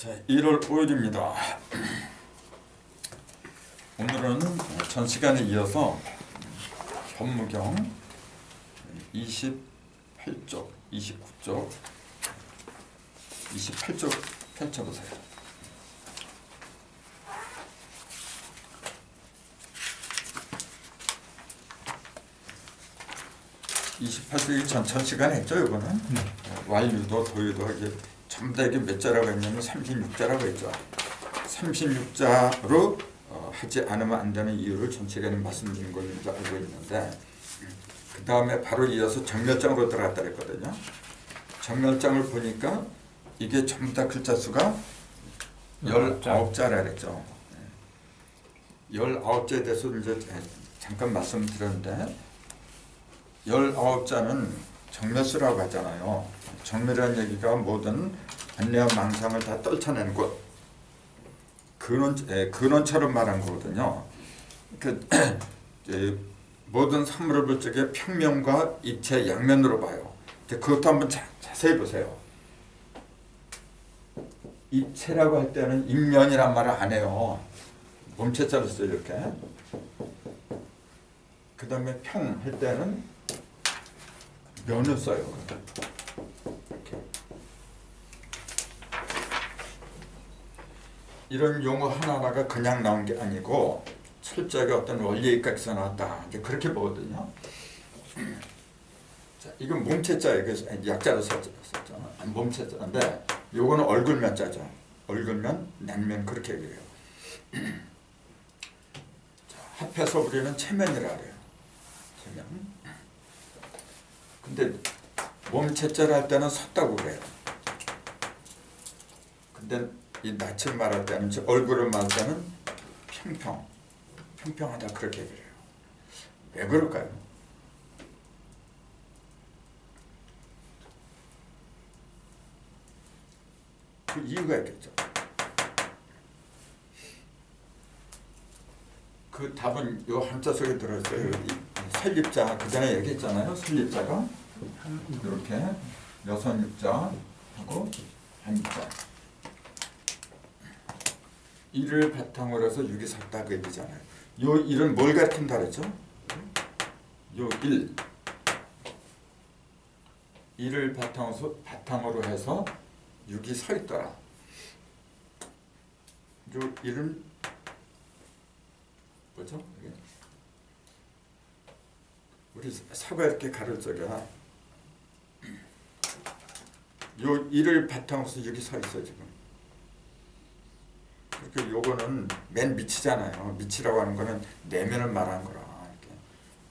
자, 1월 5일입니다. 오늘은 전 시간에 이어서 법무경 28쪽, 29쪽, 28쪽 펼쳐보세요. 전 시간에 했죠, 이거는. 완유도, 도유도 이게 전부 다 이게 몇 자라고 했냐면 36자라고 했죠. 36자로 하지 않으면 안 되는 이유를 전 시간에 말씀드린 걸로 이제 알고 있는데, 그 다음에 바로 이어서 정멸장으로 들어갔다 그랬거든요. 정멸장을 보니까 이게 전부 다 글자 수가 19자라 그랬죠. 19자에 대해서 이제 잠깐 말씀드렸는데, 19자는 정멸수라고 하잖아요. 정멸이라는 얘기가 모든 번뇌와 망상을 다 떨쳐내는 곳, 근원처럼 말한 거거든요. 모든 사물을 볼 적에 평면과 입체 양면으로 봐요. 그것도 한번 자세히 보세요. 입체라고 할 때는 입면이란 말을 안 해요. 몸체자로 써요, 이렇게. 그 다음에 평 할 때는 면을 써요. 이렇게. 이런 용어 하나하나가 그냥 나온 게 아니고 철저하게 어떤 원리에 입각해서 나왔다. 이제 그렇게 보거든요. 자, 이건 몸체자예요. 그래서 약자로 썼잖아. 몸체자인데 요거는 얼굴면자죠. 얼굴면, 냉면 그렇게 얘기해요. 자, 합해서 우리는 체면이라 그래요. 체면. 근데 몸체자를 할 때는 섰다고 그래요. 근데 이 낯을 말할 때는, 얼굴을 말할 때는 평평하다 그렇게 그래요. 왜 그럴까요? 그 이유가 있겠죠. 그 답은 요 한자 속에 들어있어요. 설립자, 그 전에 얘기했잖아요. 설립자가 이렇게 여선입자하고 한입자. 이를 바탕으로 해서 육이 섰다 그 얘기잖아요. 요 일은 뭘 가리킨다 그랬죠? 요 일을 바탕으로 해서 육이 서 있더라. 요 일은 뭐죠? 우리 사과 이렇게 가를 적에 요 일을 바탕으로 해서 육이 서 있어 지금. 그러니까 요거는 맨 밑이잖아요. 밑이라고 하는 거는 내면을 말하는 거라.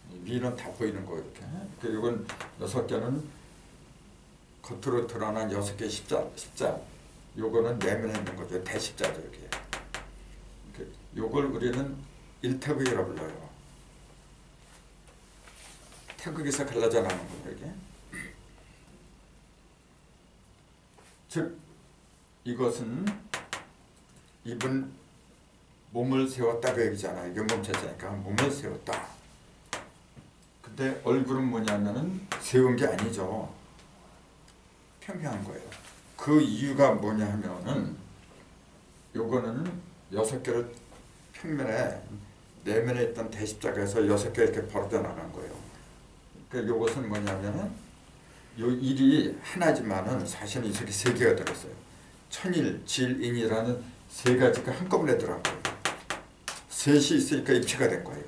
이렇게. 위는 다 보이는 거 이렇게. 그러니까 요건 6개는 겉으로 드러난 6개 십자. 요거는 내면에 있는 거죠. 대십자죠 이렇게. 그러니까 요걸 우리는 일태극이라 불러요. 태극에서 갈라져 나오는 거예요 이게. 즉 이것은 입은 몸을 세웠다 그 얘기잖아요. 이게 몸체자니까 몸을 세웠다. 근데 얼굴은 뭐냐면은 세운 게 아니죠. 평평한 거예요. 그 이유가 뭐냐 하면은 요거는 6개를 평면에 내면에 있던 대십자가에서 6개 이렇게 벌어져 나간 거예요. 그러니까 요것은 뭐냐면은 요 일이 하나지만은 사실은 이 속에 3개가 들었어요. 천일, 질인이라는 3가지가 한꺼번에 들어가요. 셋이 있으니까 입체가 된 거예요.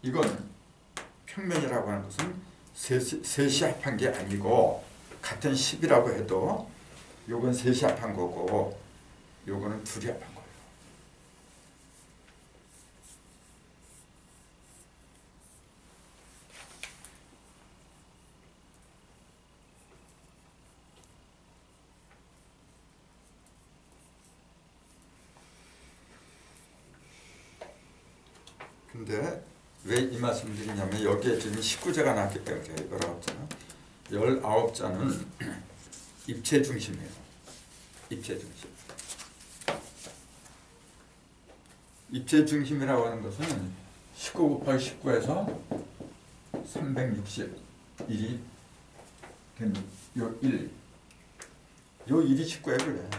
이건 평면이라고 하는 것은 셋이 합한 게 아니고 같은 10이라고 해도 요건 셋이 합한 거고 요거는 둘이 합한 거예요. 근데 왜 이 말씀을 드리냐면 여기에 지금 19자가 나왔기 때문에 19자는 19자는 입체 중심이에요. 입체 중심. 입체 중심이라고 하는 것은 19 곱하기 19에서 361이 된 요 1. 요 일이 식구에 그래.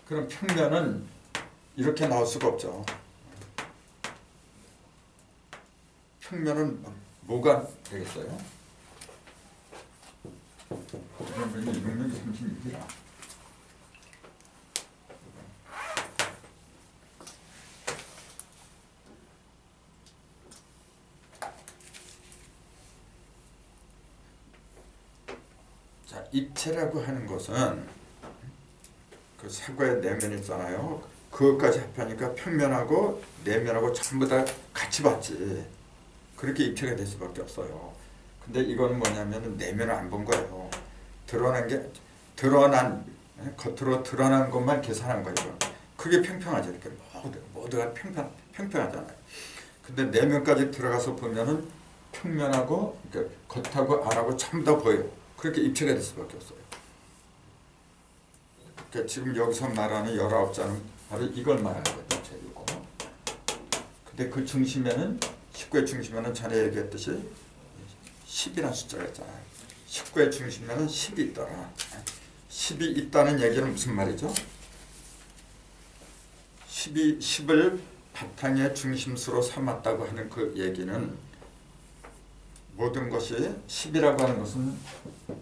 그럼 평면은 이렇게 나올 수가 없죠. 평면은 뭐가 되겠어요? 그러면 636이라. 자, 입체라고 하는 것은 그 사과의 내면이 있잖아요. 그것까지 합하니까 평면하고 내면하고 전부 다 같이 봤지. 그렇게 입체가 될 수밖에 없어요. 근데 이건 뭐냐면 내면을 안 본 거예요. 겉으로 드러난 것만 계산한 거예요. 그게 평평하죠. 이렇게 모두가 평평하잖아요. 근데 내면까지 들어가서 보면은 평면하고 그러니까 겉하고 안하고 전부 다 보여요. 그렇게 입체가 될 수밖에 없어요. 그러니까 지금 여기서 말하는 19자는 바로 이걸 말하는 거죠. 이거. 근데 그 중심에는 19의 중심에는 전에 얘기했듯이 10이라는 숫자가 있잖아요. 19의 중심에는 10이 있더라. 10이 있다는 얘기는 무슨 말이죠? 10을 바탕의 중심수로 삼았다고 하는 그 얘기는 모든 것이 10이라고 하는 것은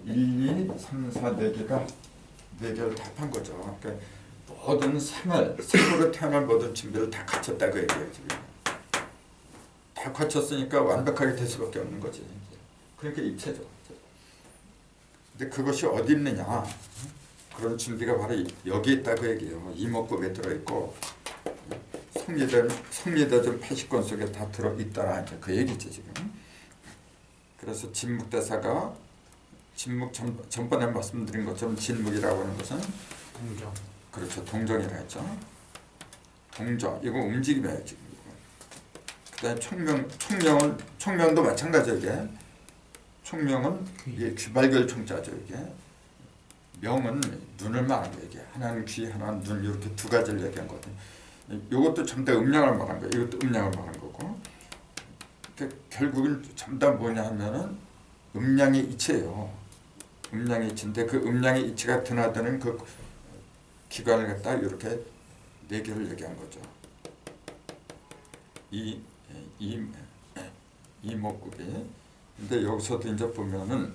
1, 2, 3, 4, 4개가 4개를 다 합한 거죠. 그러니까 모든 생으로 태어날 모든 준비를 다 갖췄다고 얘기해요. 지금. 다 갖췄으니까 완벽하게 될 수밖에 없는 거지. 그러니까 입체죠. 근데 그것이 어디 있느냐? 그런 준비가 바로 여기 있다고 얘기해요. 이목구비에 들어있고 성리대전 80권 속에 다 들어있다라 그 얘기죠 지금. 그래서 진묵대사가 전번에 말씀드린 것처럼 진묵이라고 하는 것은 동정. 그렇죠. 동정이라 했죠. 동정. 이거 움직임이에요 지금. 그다음에 총명도 마찬가지예요. 이게. 총명은 이게 귀발결 총자죠. 이게. 명은 눈을 말한 거예요. 이게. 하나는 귀, 하나는 눈 이렇게 두 가지를 얘기한 거거든요. 이것도 전부 다 음량을 말한 거예요. 이것도 음량을 말한 거고. 그러니까 결국은 전부 다 뭐냐 하면은 음량의 이치예요. 음량의 이치인데 그 음량의 이치가 드나드는 그 기관을 갖다 이렇게 4개를 얘기한 거죠. 이목구비. 근데 여기서도 이제 보면은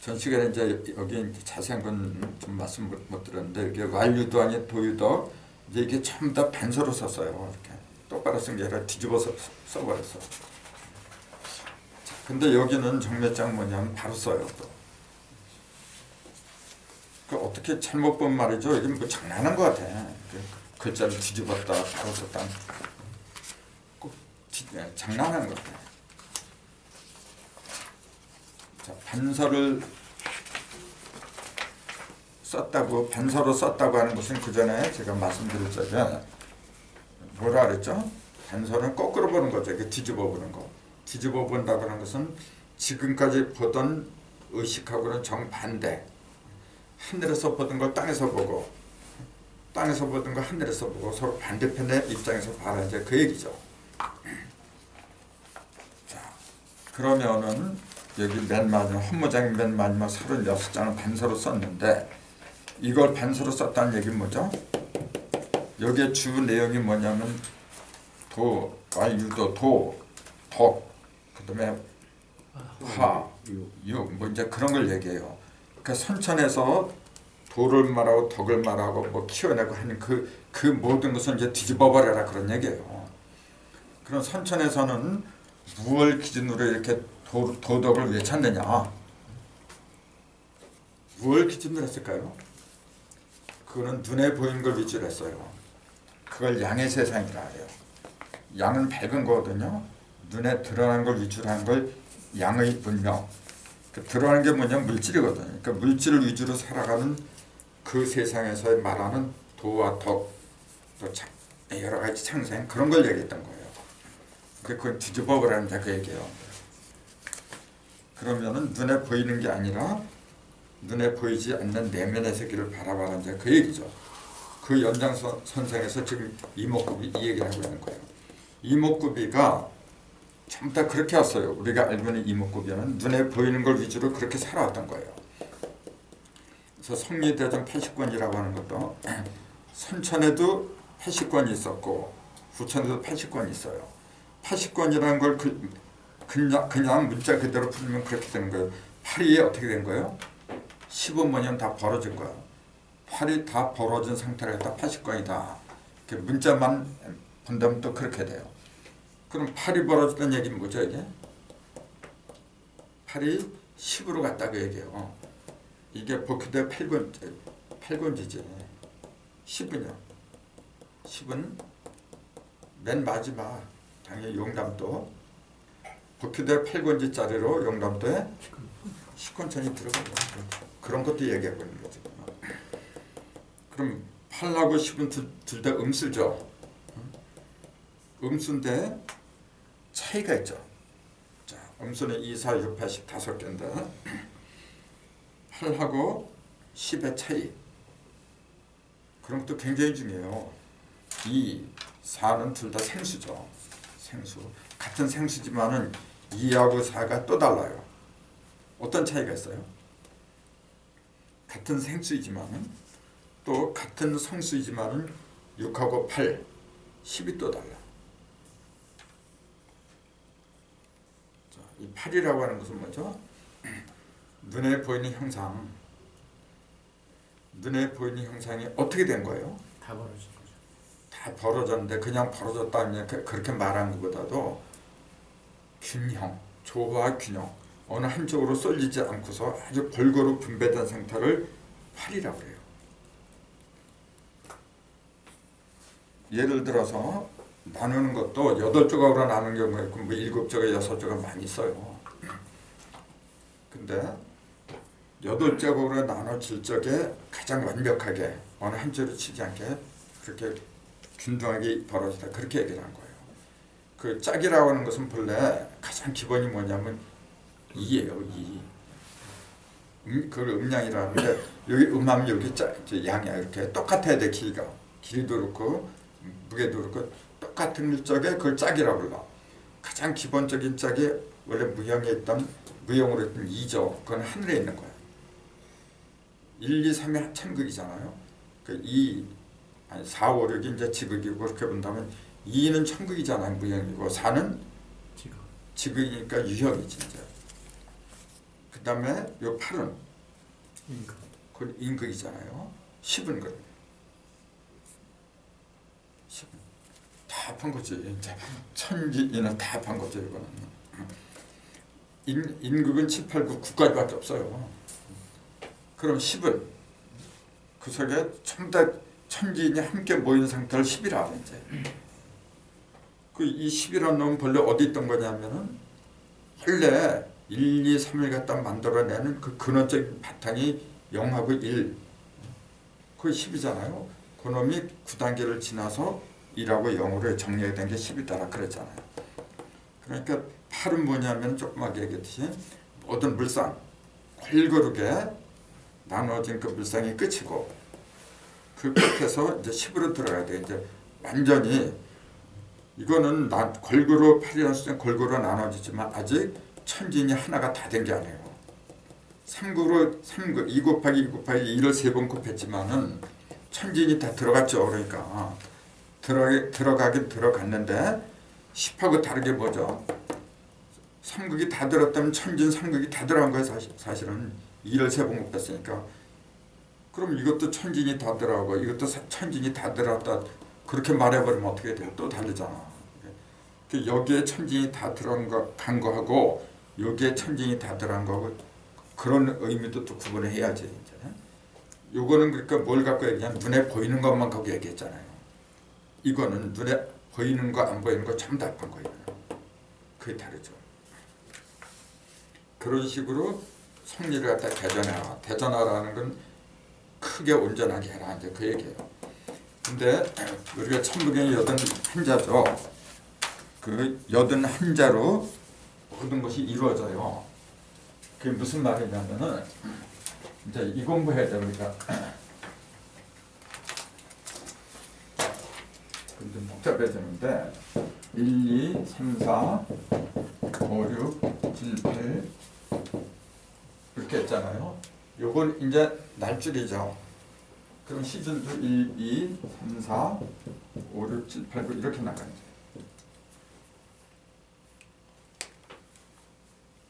전 시간에 이제 여기 자세한 건 좀 말씀 못 드렸는데 이게 완유도 아니 도유도 이제 이게 전부 다 반서로 썼어요. 이렇게 똑바로 쓴 게 아니라 뒤집어서 써버렸어. 근데 여기는 정매장 뭐냐면 바로 써요. 또. 그 어떻게 잘못 본 말이죠. 이게 뭐 장난한 것 같아. 글자를 뒤집었다 바로 썼다. 꼭 장난한 것 같아. 자, 반서를 반서로 썼다고 하는 것은 그 전에 제가 말씀드릴 적에 뭐라 그랬죠? 반서는 거꾸로 보는 거죠. 뒤집어 보는 거. 뒤집어 본다고 하는 것은 지금까지 보던 의식하고는 정반대. 하늘에서 보던 걸 땅에서 보고 땅에서 보던 걸 하늘에서 보고 서로 반대편의 입장에서 봐라 이제 그 얘기죠. 자, 그러면은 여기 맨 마지막 헌무장 맨 마지막 36장을 반서로 썼는데 이걸 반서로 썼다는 얘기는 뭐죠? 여기에 주 내용이 뭐냐면 도, 유도, 도, 덕, 그 다음에 화, 육, 뭐 이제 그런 걸 얘기해요. 그러니까 선천에서 도를 말하고 덕을 말하고 뭐 키워내고 하는 그 모든 것을 이제 뒤집어버려라 그런 얘기예요. 그럼 선천에서는 무엇을 기준으로 이렇게 도덕을 왜 찾느냐? 무엇을 기준으로 했을까요? 그거는 눈에 보이는 걸 위주로 했어요. 그걸 양의 세상이라 해요. 양은 밝은 거거든요. 눈에 드러난 걸 위주로 한 걸 양의 문명. 드러나는 게 뭐냐면 물질이거든요. 그러니까 물질을 위주로 살아가는 그 세상에서 말하는 도와 덕, 또 여러 가지 창생 그런 걸 얘기했던 거예요. 그걸 뒤집어보라는 그 얘기예요. 그러면은 눈에 보이는 게 아니라 눈에 보이지 않는 내면의 세계를 바라봐라는 그 얘기죠. 그 연장선상에서 지금 이목구비 이 얘기를 하고 있는 거예요. 이목구비가 전부 다 그렇게 왔어요. 우리가 알고 있는 이목구비는 눈에 보이는 걸 위주로 그렇게 살아왔던 거예요. 그래서 성리대전 80권이라고 하는 것도 선천에도 80권이 있었고 후천에도 80권이 있어요. 80권이라는 걸 그냥 문자 그대로 풀면 그렇게 되는 거예요. 팔이 어떻게 된 거예요? 15번이면 다 벌어진 거예요. 팔이 다 벌어진 상태를 갖다 80권이다. 문자만 본다면 또 그렇게 돼요. 그럼 팔이 벌어졌다는 얘기는 뭐죠 이게? 팔이 10으로 갔다고 얘기해요. 이게 복희대 8권지지. 10은요. 10은 맨 마지막 당연히 용담도 복희대 8권지짜리로 용담도에 10권천이 들어가요. 그런 것도 얘기하고 있는 거죠. 그럼 8하고 10은 둘 다 음수죠. 음수인데 차이가 있죠. 자, 음수는 2, 4, 6, 8, 10 5개인데 8하고 10의 차이. 그런 것도 굉장히 중요해요. 2, 4는 둘 다 생수죠. 생수. 같은 생수지만은 2하고 4가 또 달라요. 어떤 차이가 있어요? 같은 생수이지만은 또 같은 성수이지만은 6하고 8, 10이 또 달라. 자, 이 8이라고 하는 것은 뭐죠? 눈에 보이는 형상. 눈에 보이는 형상이 어떻게 된 거예요? 다 벌어진 거죠. 다 벌어졌는데 그냥 벌어졌다면 그렇게 말하는 것보다도 균형, 조화 균형. 어느 한쪽으로 쏠리지 않고서 아주 골고루 분배된 상태를 8이라고 해요. 예를 들어서 나누는 것도 8조각으로 나누는 경우가 있고 뭐 7조각, 6조각 많이 써요. 근데 8조각으로 나눠질 적에 가장 완벽하게 어느 한쪽으로 치지 않게 그렇게 균등하게 벌어지다 그렇게 얘기를 한 거예요. 그 짝이라고 하는 것은 본래 가장 기본이 뭐냐면 2예요. 2. 그걸 음량이라는 게 여기 음하면 여기 양이야. 이렇게 똑같아야 돼. 길이도 그렇고 무게도 그렇고 똑같은 일적에 그걸 짝이라고 불러. 가장 기본적인 짝이 원래 무형에 있던 무형으로 있던 2죠. 그건 하늘에 있는 거야. 1, 2, 3이 천극이잖아요. 그 4, 5, 6이 이제 지극이고 그렇게 본다면 2는 천극이잖아요. 무형이고 4는 지극이니까 유형이지 이제. 그 다음에 요 8은 그건 임극이잖아요. 10은 그래. 10은 다 합한 거지. 이제 천지인은 다 합한 거죠. 이거는. 임극은 7, 8, 9, 9까지밖에 없어요. 그럼 10은 그 속에 전부 다 천지인이 함께 모인 상태를 10이라 이제. 그 이 10이라는 놈은 본래 어디 있던 거냐면은 원래 1, 2, 3을 갖다 만들어내는 그 근원적인 바탕이 0하고 1. 그게 10이잖아요. 그 놈이 9단계를 지나서 1하고 0으로 정리된 게 10이다라 그랬잖아요. 그러니까 8은 뭐냐면 조그맣게 얘기했듯이 모든 물상 골고루게 나눠진 그 물상이 끝이고 그 끝에서 이제 10으로 들어가야 돼. 이제 완전히 이거는 골고루 8이라는 숫자는 골고루 나눠지지만 아직 천진이 하나가 다 된 게 아니에요. 3구 2 곱하기 2 곱하기 2를 3번 곱했지만은 천진이 다 들어갔죠. 그러니까 들어가긴 들어갔는데 10하고 다르게 뭐죠? 3극이 다 들었다면 천진 3극이 다 들어간 거예요. 사실은 2를 3번 곱했으니까. 그럼 이것도 천진이 다 들어가고 이것도 천진이 다 들어갔다. 그렇게 말해버리면 어떻게 돼요? 또 다르잖아. 여기에 천진이 다 들어간 거하고 여기에 천진이 다 들어간 거하고 그런 의미도 또 구분을 해야지. 이제. 요거는 그러니까 뭘 갖고 얘기하면 눈에 보이는 것만 갖고 얘기했잖아요. 이거는 눈에 보이는 거 안 보이는 거 전부 다 합한 거예요. 그게 다르죠. 그런 식으로 성리를 갖다 대전해라. 대전하라는 건 크게 온전하게 해라. 이제 그 얘기예요. 근데 우리가 천부경이 81자죠. 그 81자로 모든 것이 이루어져요. 그게 무슨 말이냐면은 이제 이 공부해야 돼 우리가. 근데 좀 복잡해지는데 1, 2, 3, 4, 5, 6, 7, 8 이렇게 했잖아요. 요건 이제 날줄이죠. 그럼 시즌도 1, 2, 3, 4, 5, 6, 7, 8, 9 이렇게 나가죠.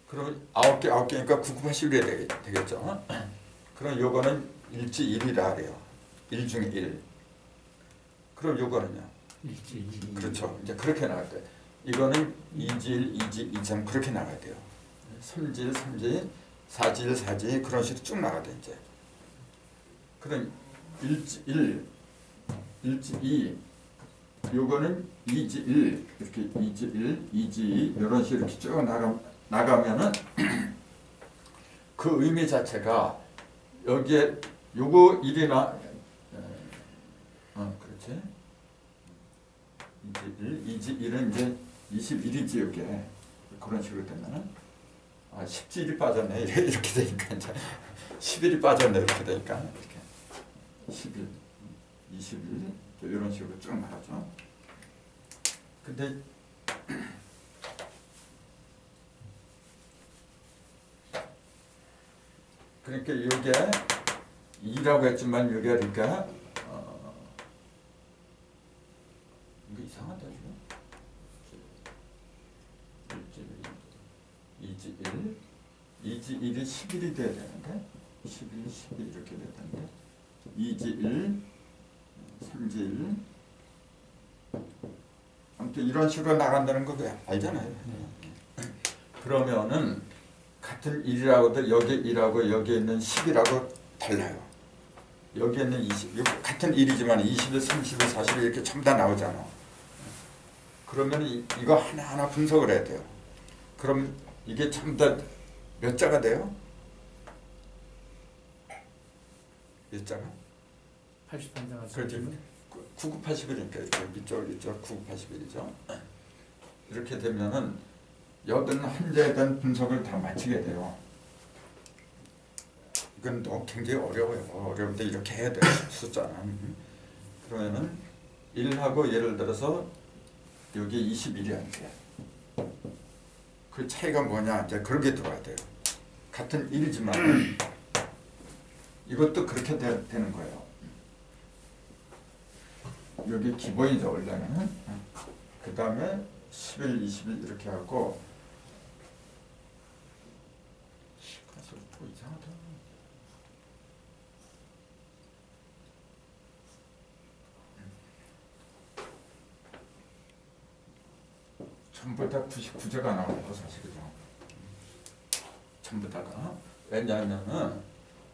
그럼 9개니까 9, 9, 81이 되겠죠. 그럼 요거는 일지 1이라 그래요. 1 중에 1. 그럼 요거는요? 일지 1. 그렇죠. 이제 그렇게 나갈 거예요. 이거는 2질, 2질, 2점 그렇게 나가야 돼요. 3질, 3질, 4질, 4질 그런 식으로 쭉 나가야 돼 이제. 그럼 일지 1, 일지 2, 요거는 2지 1, 이렇게 2지 1, 2지 2 이런 식으로 이렇게 쭉 나가면은 그 의미 자체가 여기에 요거 1이나 그렇지. 2지 1, 2지 1은 이제 21이지 이게 그런 식으로 되면은 10지 1이 빠졌네 이렇게 되니까 이제 11이 빠졌네 이렇게 되니까 이렇게 11, 21 이런 식으로 쭉 나가죠. 근데 그러니까 이게 2라고 했지만 이게 그러니까 이거 이상하다 지금. 2지 1, 2지 1이 11이 돼야 되는데 11, 11 이렇게 돼야 되는데 2지 1, 3지 1 아무튼 이런 식으로 나간다는 거 알잖아요. 그러면은 같은 1이라고도 여기 1하고 여기에 있는 10이라고 달라요. 여기에 있는 20, 같은 1이지만 21, 31, 41 이렇게 전부 다 나오잖아. 그러면 이거 하나하나 분석을 해야 돼요. 그럼 이게 전부 다 몇 자가 돼요? 몇 자가? 81자가 그렇지. 99, 81이니까 이쪽 99, 81이죠. 이렇게 되면은 81자에 대한 분석을 다 마치게 돼요. 이건 너무 굉장히 어려워요. 어려운데 이렇게 해야 돼요. 숫자는. 그러면은 1하고 예를 들어서 여기 21이야 이제. 그 차이가 뭐냐 이제 그렇게 들어야 돼요. 같은 1이지만 이것도 그렇게 되는 거예요. 여기 기본이죠 원래는. 그 다음에 11, 21 이렇게 하고 가서 또 이상하다. 전부 다 99자가 나오는 거 사실이죠. 전부 다가. 왜냐하면은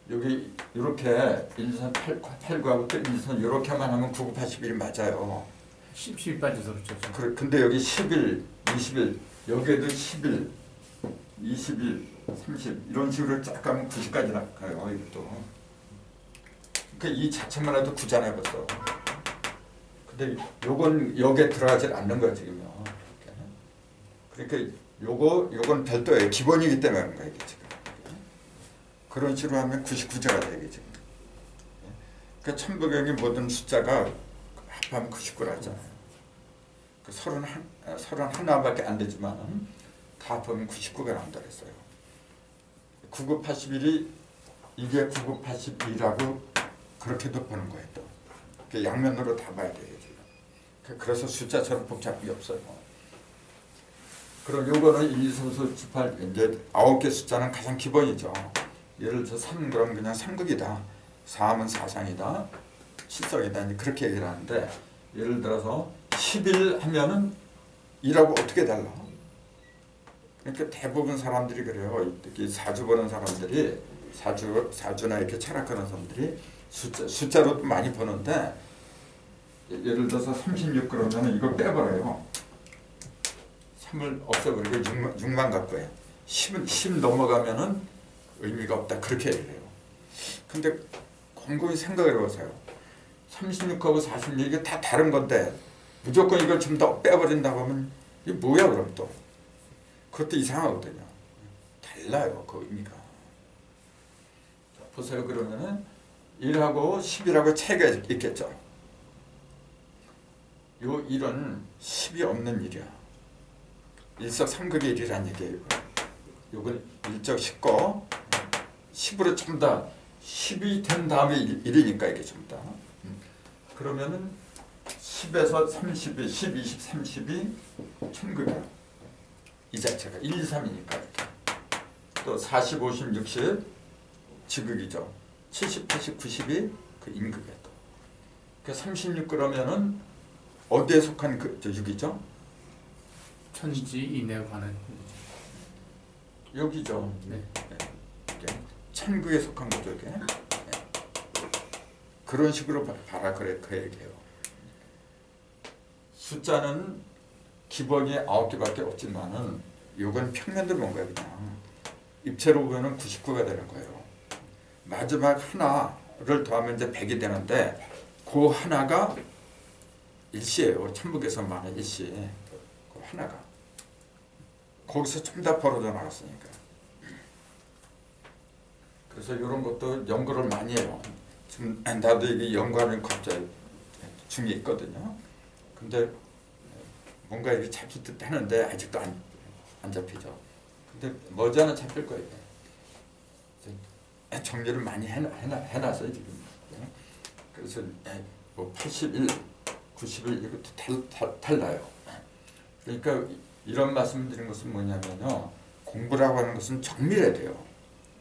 여기 이렇게 1, 2, 3, 8, 9하고 또 1, 2, 3 이렇게만 하면 99, 81이 맞아요. 10 빠져서 그렇죠. 근데 여기 11, 21 여기에도 11, 21, 30 이런 식으로 쫙 가면 90까지 나가요. 이것도. 그러니까 이 자체만 해도 9잖아요 벌써. 근데 요건 여기에 들어가질 않는 거야 지금요. 그러니까 요건 별도예요. 기본이기 때문에 그런 거예요 지금. 그런 식으로 하면 99자가 되겠지. 그러니까 천부경의 모든 숫자가 합하면 99라잖아요. 그 31밖에 안 되지만 다 합하면 99가 나온다 그랬어요. 9981이 이게 9981이라고 그렇게도 보는 거예요. 또. 그 양면으로 다 봐야 돼요. 지금. 그래서 숫자처럼 복잡한 게 없어요. 그럼 요거는 1, 2, 3, 4, 7, 8 이제 9개 숫자는 가장 기본이죠. 예를 들어서 3 그럼 그냥 3극이다. 4하면 4상이다. 7성이다. 이제 그렇게 얘기를 하는데 예를 들어서 11 하면은 2라고 어떻게 달라? 그러니까 대부분 사람들이 그래요. 특히 사주 보는 사람들이 사주나 이렇게 철학하는 사람들이 숫자로 많이 보는데 예를 들어서 36 그러면은 이걸 빼버려요. 3을 없애버리고 6만 갖고 해. 10 넘어가면은 의미가 없다. 그렇게 얘기를 해요. 근데 곰곰이 생각을 해보세요. 36하고 46 이게 다 다른 건데 무조건 이걸 좀 더 빼버린다고 하면 이게 뭐야 그럼 또. 그것도 이상하거든요. 달라요 그 의미가. 자, 보세요. 그러면은 1하고 10이라고 차이가 있겠죠. 요 일은 10이 없는 일이야. 일석삼극의 일이란 얘기예요. 요건 일적 10거 10으로 전부 다 10이 된 다음에 1이니까 이게 전부 다. 그러면은 10에서 30이 10, 20, 30이 천극이야. 이 자체가 1, 2, 3이니까 이렇게. 또 40, 50, 60 지극이죠. 70, 80, 90이 그 임극이야 또. 그 36 그러면은 어디에 속한 그 6이죠? 천지 이내에 관한 여기죠. 네. 이게 천극에 속한 거죠 이게. 그런 식으로 봐라 그래 그 얘기예요. 숫자는 기본이 9개밖에 없지만은 요건 평면들 본 거예요 그냥. 입체로 보면은 99가 되는 거예요. 마지막 하나를 더하면 이제 100이 되는데 그 하나가 일시예요. 천북에서 말하는 일시. 그 하나가 거기서 전부 다 벌어져 나갔으니까. 그래서 이런 것도 연구를 많이 해요. 지금 나도 이게 연구하는 과제 중에 있거든요. 근데 뭔가 이게 잡힐 듯 하는데 아직도 안 잡히죠. 근데 머지않아 잡힐 거예요. 정리를 많이 해놨어요 지금. 그래서 뭐 81, 91 이것도 달라요. 그러니까 이런 말씀 드린 것은 뭐냐면요. 공부라고 하는 것은 정밀해야 돼요.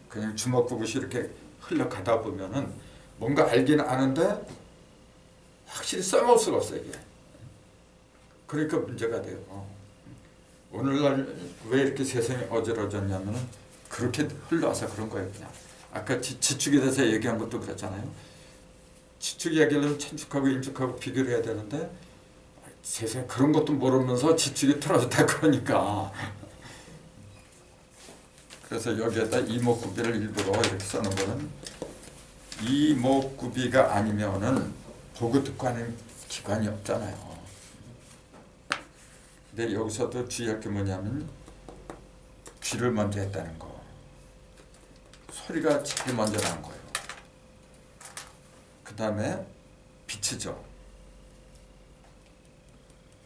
그냥 주먹구구시 이렇게 흘러가다 보면은 뭔가 알기는 아는데 확실히 써먹을 수가 없어요 이게. 그러니까 문제가 돼요. 오늘날 왜 이렇게 세상이 어지러졌냐면은 그렇게 흘러와서 그런 거예요 그냥. 아까 지축에 대해서 얘기한 것도 그랬잖아요. 지축 이야기하려면 천축하고 임축하고 비교를 해야 되는데 세상에 그런 것도 모르면서 지축이 틀어졌다 그러니까. 그래서 여기에다 이목구비를 일부러 이렇게 써놓은 거는 이목구비가 아니면은 보고 듣고 하는 기관이 없잖아요. 근데 여기서도 주의할 게 뭐냐면 귀를 먼저 했다는 거. 소리가 제일 먼저 나온 거예요. 그 다음에 빛이죠.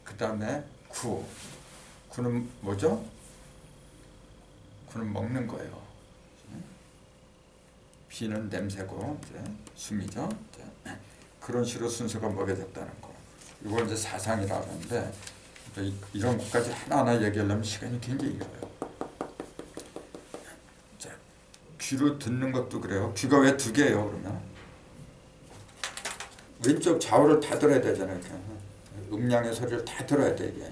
그 다음에 구. 구는 뭐죠? 구는 먹는 거예요. 비는 냄새고 이제 숨이죠. 이제 그런 식으로 순서가 먹여졌다는 거. 이걸 이제 사상이라고 하는데 이런 것까지 하나하나 얘기하려면 시간이 굉장히 길어요. 자, 귀로 듣는 것도 그래요. 귀가 왜 2개예요 그러면? 왼쪽 좌우를 다 들어야 되잖아요. 음량의 소리를 다 들어야 돼 이게.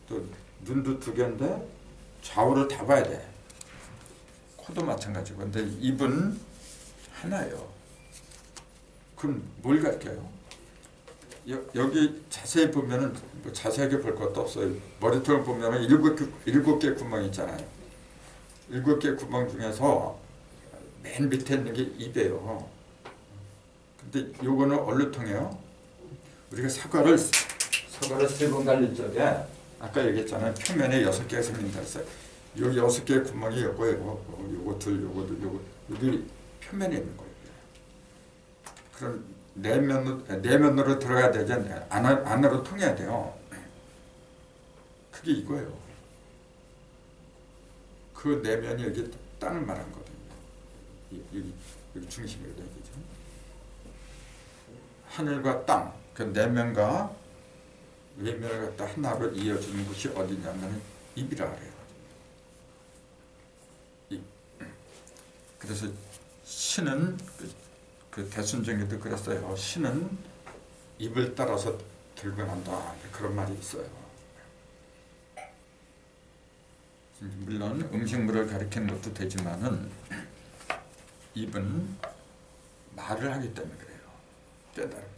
또 눈도 2개인데 좌우를 다 봐야 돼. 코도 마찬가지고. 근데 입은 하나예요. 그럼 뭘 가르쳐요? 여기 자세히 보면은 뭐 자세하게 볼 것도 없어요. 머리통을 보면은 7개 구멍이 있잖아요. 7개 구멍 중에서 맨 밑에 있는 게 입이에요. 근데 요거는 어디로 통해요? 우리가 사과를 3번 갈릴 적에 아까 얘기했잖아요. 표면에 6개가 생긴다 했어요. 요 6개의 구멍이 요거예요. 요거 둘, 요거 둘, 요거 여기 표면에 있는 거예요. 그럼 내면으로 들어가야 되지 않나요? 안으로 통해야 돼요. 그게 이거예요. 그 내면이 여기 땅을 말한 거거든요. 여기 중심이거든요. 그죠? 하늘과 땅, 그 내면과 외면을 갖다 하나로 이어주는 곳이 어디냐면 입이라 그래요. 입. 그래서 신은 그 대순정에도 그랬어요. 신은 입을 따라서 들고 난다. 그런 말이 있어요. 물론 음식물을 가리키는 것도 되지만은 입은 말을 하기 때문에 그래요. 깨달음.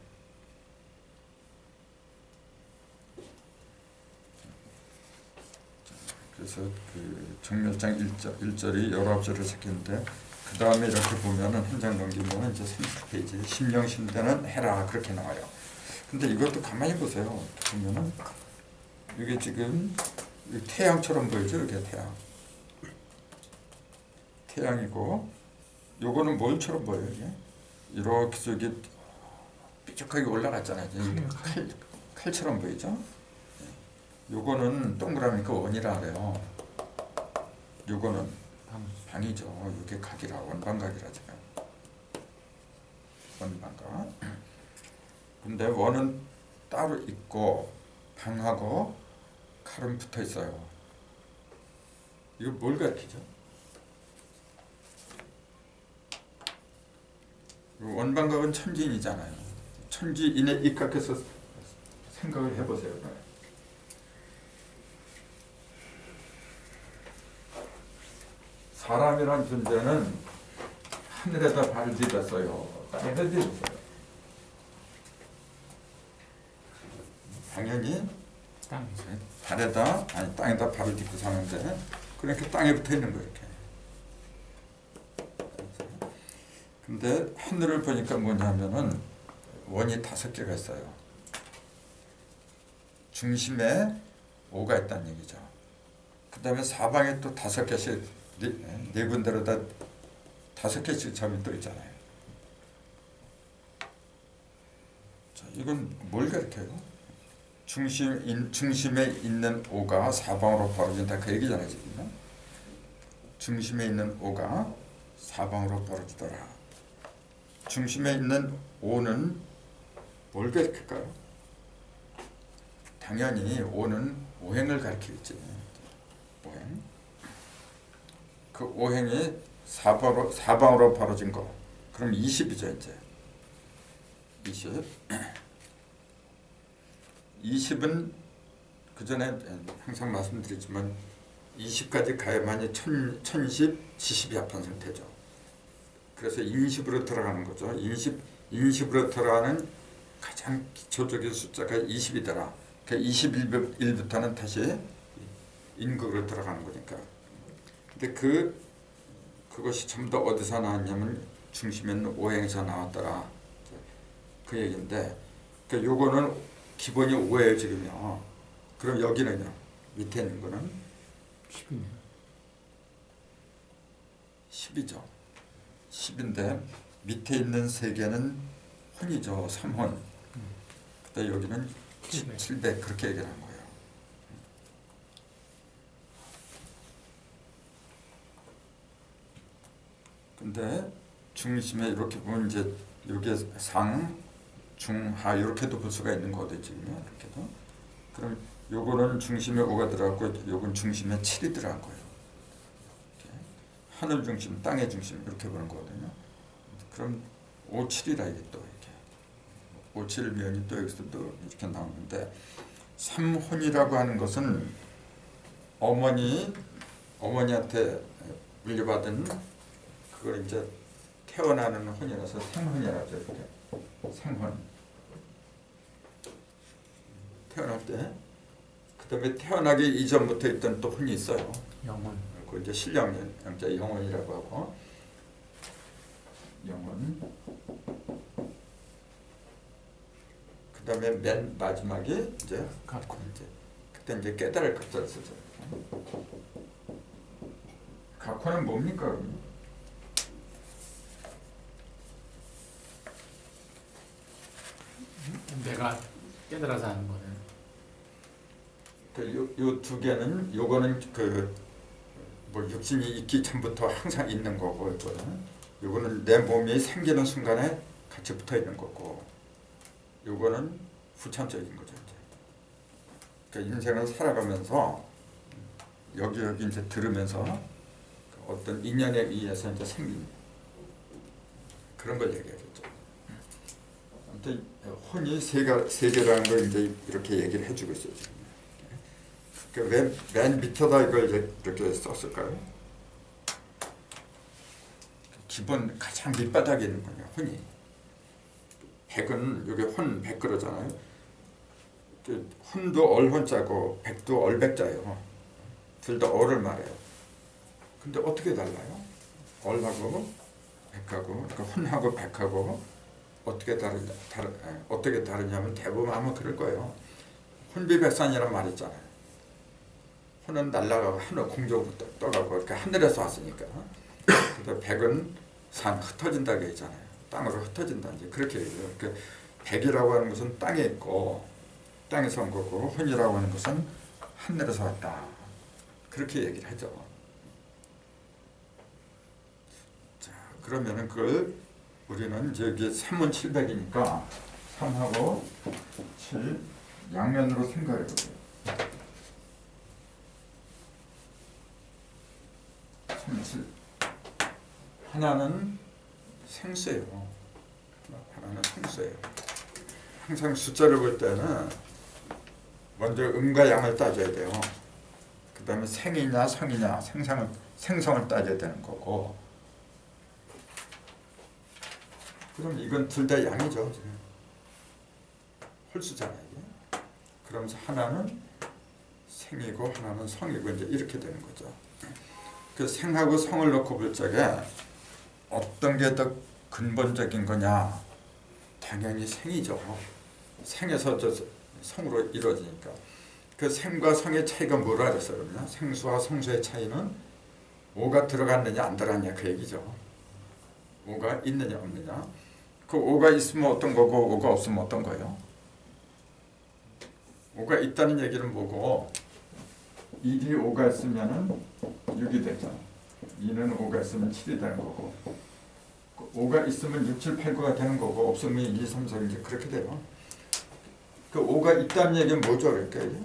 그래서 그 정멸장 1절이 19절을 시켰는데 그 다음에 이렇게 보면은 한 장 넘기면 이제 30페이지 심령신대는 해라 그렇게 나와요. 근데 이것도 가만히 보세요. 보면은 이게 지금 태양처럼 보이죠? 이게 태양이고 요거는 뭘처럼 보여요? 이게 이렇게 저기 뾰족하게 올라갔잖아요. 칼처럼 보이죠? 요거는 동그라미니까 원이라 그래요. 요거는 방이죠. 이게 각이라 원방각이라 지금. 원방각. 근데 원은 따로 있고 방하고 칼은 붙어 있어요. 이거 뭘 가리키죠? 원방각은 천지인이잖아요. 천지인에 입각해서 생각을 해보세요. 사람이란 존재는 하늘에다 발을 디뎠어요. 땅에다 디뎠어요. 당연히 땅이죠. 땅에다 발을 딛고 사는데 그렇게 땅에 붙어 있는 거예요. 이렇게. 근데 하늘을 보니까 뭐냐면은 원이 5개가 있어요. 중심에 5가 있다는 얘기죠. 그 다음에 사방에 또 5개씩 네 군데로 다 5개씩 점이 또 있잖아요. 자, 이건 뭘 가리켜요? 중심에 있는 5가 사방으로 벌어진다 그 얘기잖아요. 지금. 중심에 있는 5가 사방으로 벌어지더라. 중심에 있는 5는 뭘 가리킬까요? 당연히 5는 오행을 가리키겠지. 오행. 그 오행이 사방으로 벌어진 거. 그럼 20이죠 이제. 20. 20은 그 전에 항상 말씀드리지만 20까지 가야만이 1010, 지십이 합한 상태죠. 그래서 인십으로 들어가는 거죠. 인십으로 들어가는 가장 기초적인 숫자가 20이더라. 그러니까 21부터는 다시 인극으로 들어가는 거니까. 근데 그것이 전부 다 어디서 나왔냐면 중심에 있는 오행에서 나왔더라. 그 얘기인데, 그러니까 요거는 기본이 5예요 지금요. 그럼 여기는요. 밑에 있는 거는 10이네요. 10이죠. 10인데 밑에 있는 3개는 혼이죠. 3혼. 그다음 여기는 700 그렇게 얘기를 한 거예요. 근데 중심에 이렇게 보면 이제 여기에 상, 중, 하 이렇게도 볼 수가 있는 거거든요. 지금요. 이렇게도. 그럼 요거는 중심에 5가 들어갔고 요건 중심에 7이 들어간 거예요. 이렇게. 하늘 중심, 땅의 중심 이렇게 보는 거거든요. 그럼 5, 7이라 이게 또 이렇게 5, 7 면이 또 여기서 또 이렇게 나오는데 삼혼이라고 하는 것은 어머니한테 물려받은 그걸 이제 태어나는 혼이라서 생혼이라고 하죠. 이렇게. 생혼. 태어날 때 그다음에 태어나기 이전부터 있던 또 혼이 있어요. 영혼. 그 이제 신령 영자 영혼이라고 하고 영혼. 그다음에 맨 마지막이 이제 각혼. 이제 그때 이제 깨달을 각자를 쓰죠. 각혼은 뭡니까? 내가 깨달아서 하는 거는. 요 2개는 요거는 뭐 육신이 있기 전부터 항상 있는 거고 요거는 내 몸이 생기는 순간에 같이 붙어 있는 거고 요거는 후천적인 거죠. 이제. 그러니까 인생을 살아가면서 여기 이제 들으면서 어떤 인연에 의해서 이제 생긴 그런 걸 얘기하겠죠. 아무튼 혼이 세 개라는 걸 이제 이렇게 얘기를 해주고 있어요. 지금. 왜 맨 밑에다 이걸 이렇게 썼을까요? 기본 가장 밑바닥에 있는 거예요. 혼이. 백은 여기 혼 백 그러잖아요. 혼도 얼혼자고 백도 얼백자예요. 둘 다 얼을 말해요. 근데 어떻게 달라요? 얼하고 백하고 그러니까 혼하고 백하고 어떻게 다르냐면 대부분 아마 그럴 거예요. 혼비백산이라는 말 있잖아요. 혼은 날아가고 하늘 공중으로 떠가고 그러니까 하늘에서 왔으니까. 근데 백은 산 흩어진다고 했잖아요. 땅으로 흩어진다 이제 그렇게 얘기해요. 그러니까 백이라고 하는 것은 땅에 있고 땅에서 온 거고 혼이라고 하는 것은 하늘에서 왔다. 그렇게 얘기를 하죠. 자, 그러면은 그걸 우리는 이제 여기 3은 700이니까 3하고 7 양면으로 생각해 보세요. 3, 7 하나는 생수예요. 하나는 생수예요. 항상 숫자를 볼 때는 먼저 음과 양을 따져야 돼요. 그 다음에 생이냐 성이냐 생성을 따져야 되는 거고. 그럼 이건 둘 다 양이죠. 지금. 홀수잖아요. 이게. 그러면서 하나는 생이고 하나는 성이고 이제 이렇게 되는 거죠. 그 생하고 성을 놓고 볼 적에 어떤 게 더 근본적인 거냐? 당연히 생이죠. 생에서 저 성으로 이루어지니까. 그 생과 성의 차이가 뭐라 그랬어요? 그러면 생수와 성수의 차이는 오가 들어갔느냐 안 들어갔냐 그 얘기죠. 오가 있느냐 없느냐. 그 오가 있으면 어떤 거고 오가 없으면 어떤 거예요? 오가 있다는 얘기는 뭐고 1이 5가 있으면 6이 되죠. 2는 5가 있으면 7이 되는 거고 5가 있으면 6, 7, 8, 9가 되는 거고 없으면 1, 2, 3, 4 이제 그렇게 돼요. 그 5가 있다는 얘기는 뭐죠? 그러니까 이게?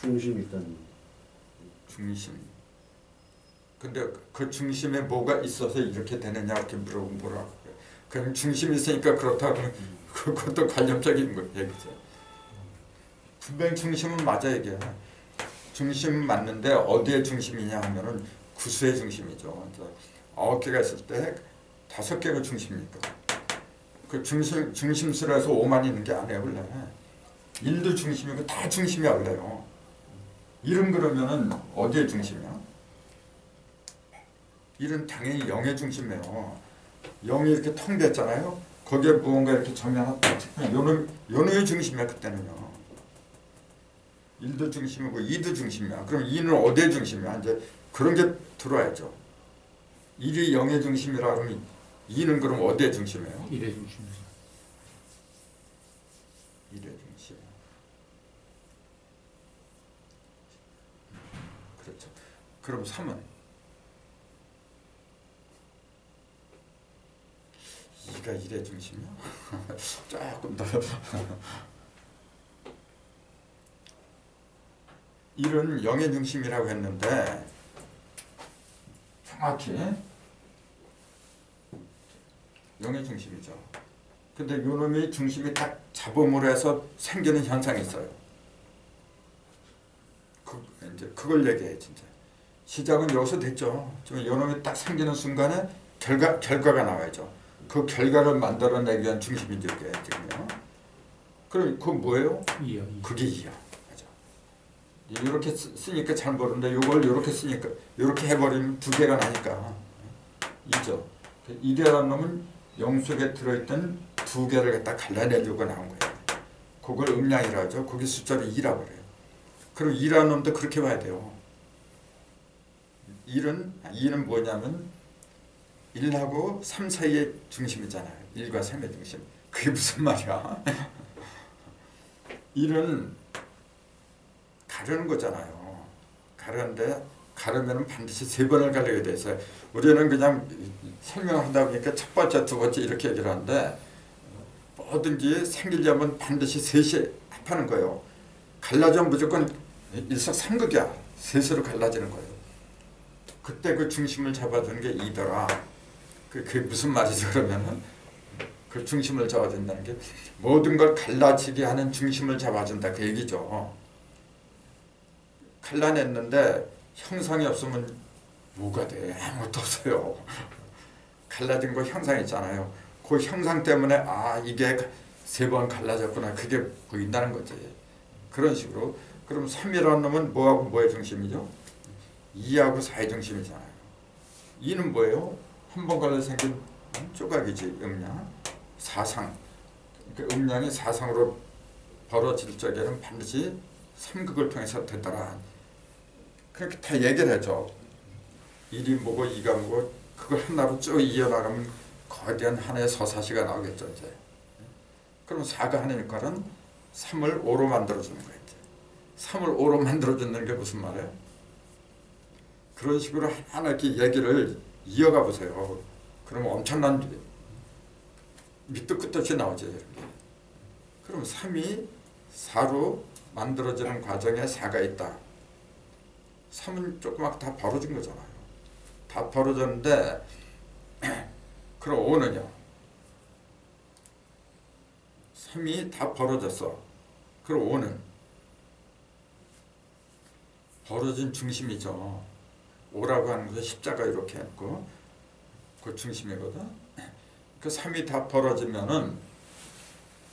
중심이 있다는. 중심. 근데 그 중심에 뭐가 있어서 이렇게 되느냐 이렇게 물어보면 뭐라고 그래요. 그럼 중심이 있으니까 그렇다고 하면 그것도 관념적인 얘기죠. 분명히 중심은 맞아 이게. 중심은 맞는데 어디에 중심이냐 하면은 구수의 중심이죠. 9개가 있을 때 5개가 중심이니까. 그 중심수라서 5만 있는 게 아니에요 원래. 1도 중심이고 다 중심이야 원래요. 1은 그러면은 어디에 중심이야? 1은 당연히 0의 중심이에요. 0이 이렇게 텅 됐잖아요. 거기에 무언가 이렇게 점이 하나 딱 요놈의 중심이야 그때는요. 1도 중심이고 2도 중심이야. 그럼 2는 어디의 중심이야? 이제 그런 게 들어와야죠. 1이 0의 중심이라 그러면 2는 그럼 어디의 중심이에요? 1의 중심이죠. 1의 중심. 그렇죠. 그럼 3은? 2가 1의 중심이야? 조금 더 1은 0의 중심이라고 했는데 정확히 0의 중심이죠. 근데 요놈의 중심이 딱 잡음으로 해서 생기는 현상이 있어요. 이제 그걸 얘기해 진짜. 시작은 여기서 됐죠. 지금 요놈이 딱 생기는 순간에 결과가 나와야죠. 그 결과를 만들어내기 위한 중심이 이제 지금요. 그럼 그건 뭐예요? 2요. 그게 2야. 이렇게 쓰니까 잘 모르는데 이걸 이렇게 쓰니까 이렇게 해버리면 2개가 나니까 2죠. 2라는 놈은 0 속에 들어있던 2개를 갖다 갈라내려고 나온 거예요. 그걸 음량이라 하죠. 거기 숫자를 2라고 그래요. 그럼 2라는 놈도 그렇게 봐야 돼요. 2는 뭐냐면 1하고 3 사이의 중심이잖아요. 1과 3의 중심. 그게 무슨 말이야? 1은 가르는 거잖아요. 가르는데 가르면 반드시 3번을 가르게 돼 있어요. 우리는 그냥 설명하다 보니까 첫 번째, 두 번째 이렇게 얘기를 하는데 뭐든지 생기려면 반드시 셋이 합하는 거예요. 갈라지면 무조건 일석삼극이야. 셋으로 갈라지는 거예요. 그때 그 중심을 잡아주는 게 이더라. 그게 무슨 말이죠 그러면은? 그 중심을 잡아준다는 게 모든 걸 갈라지게 하는 중심을 잡아준다 그 얘기죠. 갈라냈는데 형상이 없으면 뭐가 돼? 아무것도 없어요. 갈라진 거 형상 있잖아요. 그 형상 때문에 아 이게 3번 갈라졌구나 그게 보인다는 거지. 그런 식으로. 그럼 3이라는 놈은 뭐하고 뭐의 중심이죠? 2하고 4의 중심이잖아요. 2는 뭐예요? 한 번 갈라 생긴 조각이지. 음량. 사상. 그러니까 음량이 사상으로 벌어질 적에는 반드시 3극을 통해서 되더라. 그렇게 다 얘기를 해줘. 1이 뭐고 2가 뭐고 그걸 하나로 쭉 이어나가면 거대한 하나의 서사시가 나오겠죠. 이제. 그럼 4가 하나니까는 3을 5로 만들어주는 거예요. 3을 5로 만들어주는 게 무슨 말이에요? 그런 식으로 하나 이렇게 얘기를 이어가 보세요. 그러면 엄청난 밑도 끝도 없이 나오죠. 이렇게. 그럼 3이 4로 만들어지는 과정에 4가 있다. 3은 조그맣게 다 벌어진 거잖아요. 다 벌어졌는데 그럼 5는요? 3이 다 벌어졌어. 그럼 5는 벌어진 중심이죠. 5라고 하는 것은 십자가 이렇게 했고 그 중심이거든. 그 3이 다 벌어지면은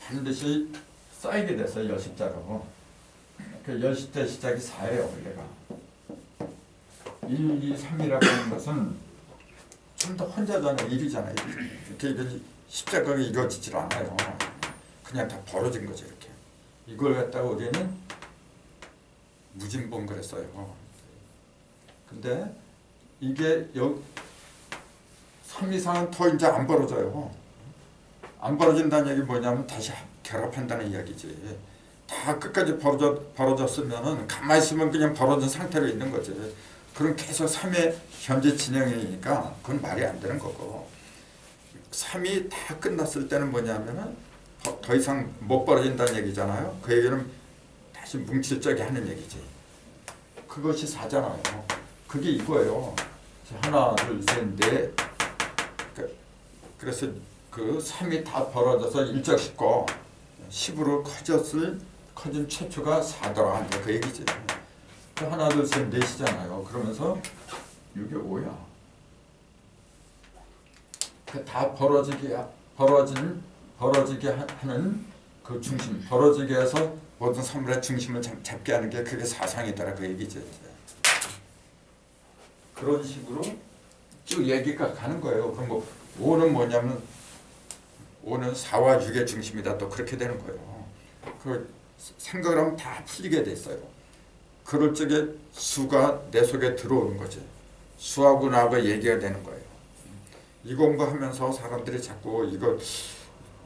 반드시 쌓이게 됐어요. 여십자로. 그 여십자 시작이 4예요. 원래가 1, 2, 3이라고 하는 것은 좀 더 혼자잖아요. 1이잖아요. 이렇게 십자가가 이루어지질 않아요. 그냥 다 벌어진 거죠. 이렇게. 이걸 갖다가 우리는 무진본 그랬어요. 근데 이게 3 이상은 더 이제 안 벌어져요. 안 벌어진다는 얘기 뭐냐면 다시 결합한다는 이야기지. 다 끝까지 벌어졌으면은 가만히 있으면 그냥 벌어진 상태로 있는 거지. 그럼 계속 3의 현재 진행이니까 그건 말이 안 되는 거고. 3이 다 끝났을 때는 뭐냐면은 더 이상 못 벌어진다는 얘기잖아요. 그 얘기는 다시 뭉칠적이 하는 얘기지. 그것이 4잖아요. 그게 이거예요. 하나, 둘, 셋, 넷. 그래서 그 3이 다 벌어져서 일적 10고 10으로 커진 최초가 4더라. 그 얘기지. 하나, 둘, 셋, 넷이잖아요. 그러면서 이게 5야. 다 벌어지게 하는 그 중심, 벌어지게 해서 모든 사물의 중심을 잡게 하는 게 그게 사상이더라. 그 얘기지. 그런 식으로 쭉 얘기가 가는 거예요. 그럼 뭐 5는 뭐냐면 5는 4와 6의 중심이다. 또 그렇게 되는 거예요. 그 생각을 하면 다 풀리게 돼 있어요. 그럴 적에 수가 내 속에 들어오는 거지. 수하고 나하고 얘기가 되는 거예요. 이 공부하면서 사람들이 자꾸 이거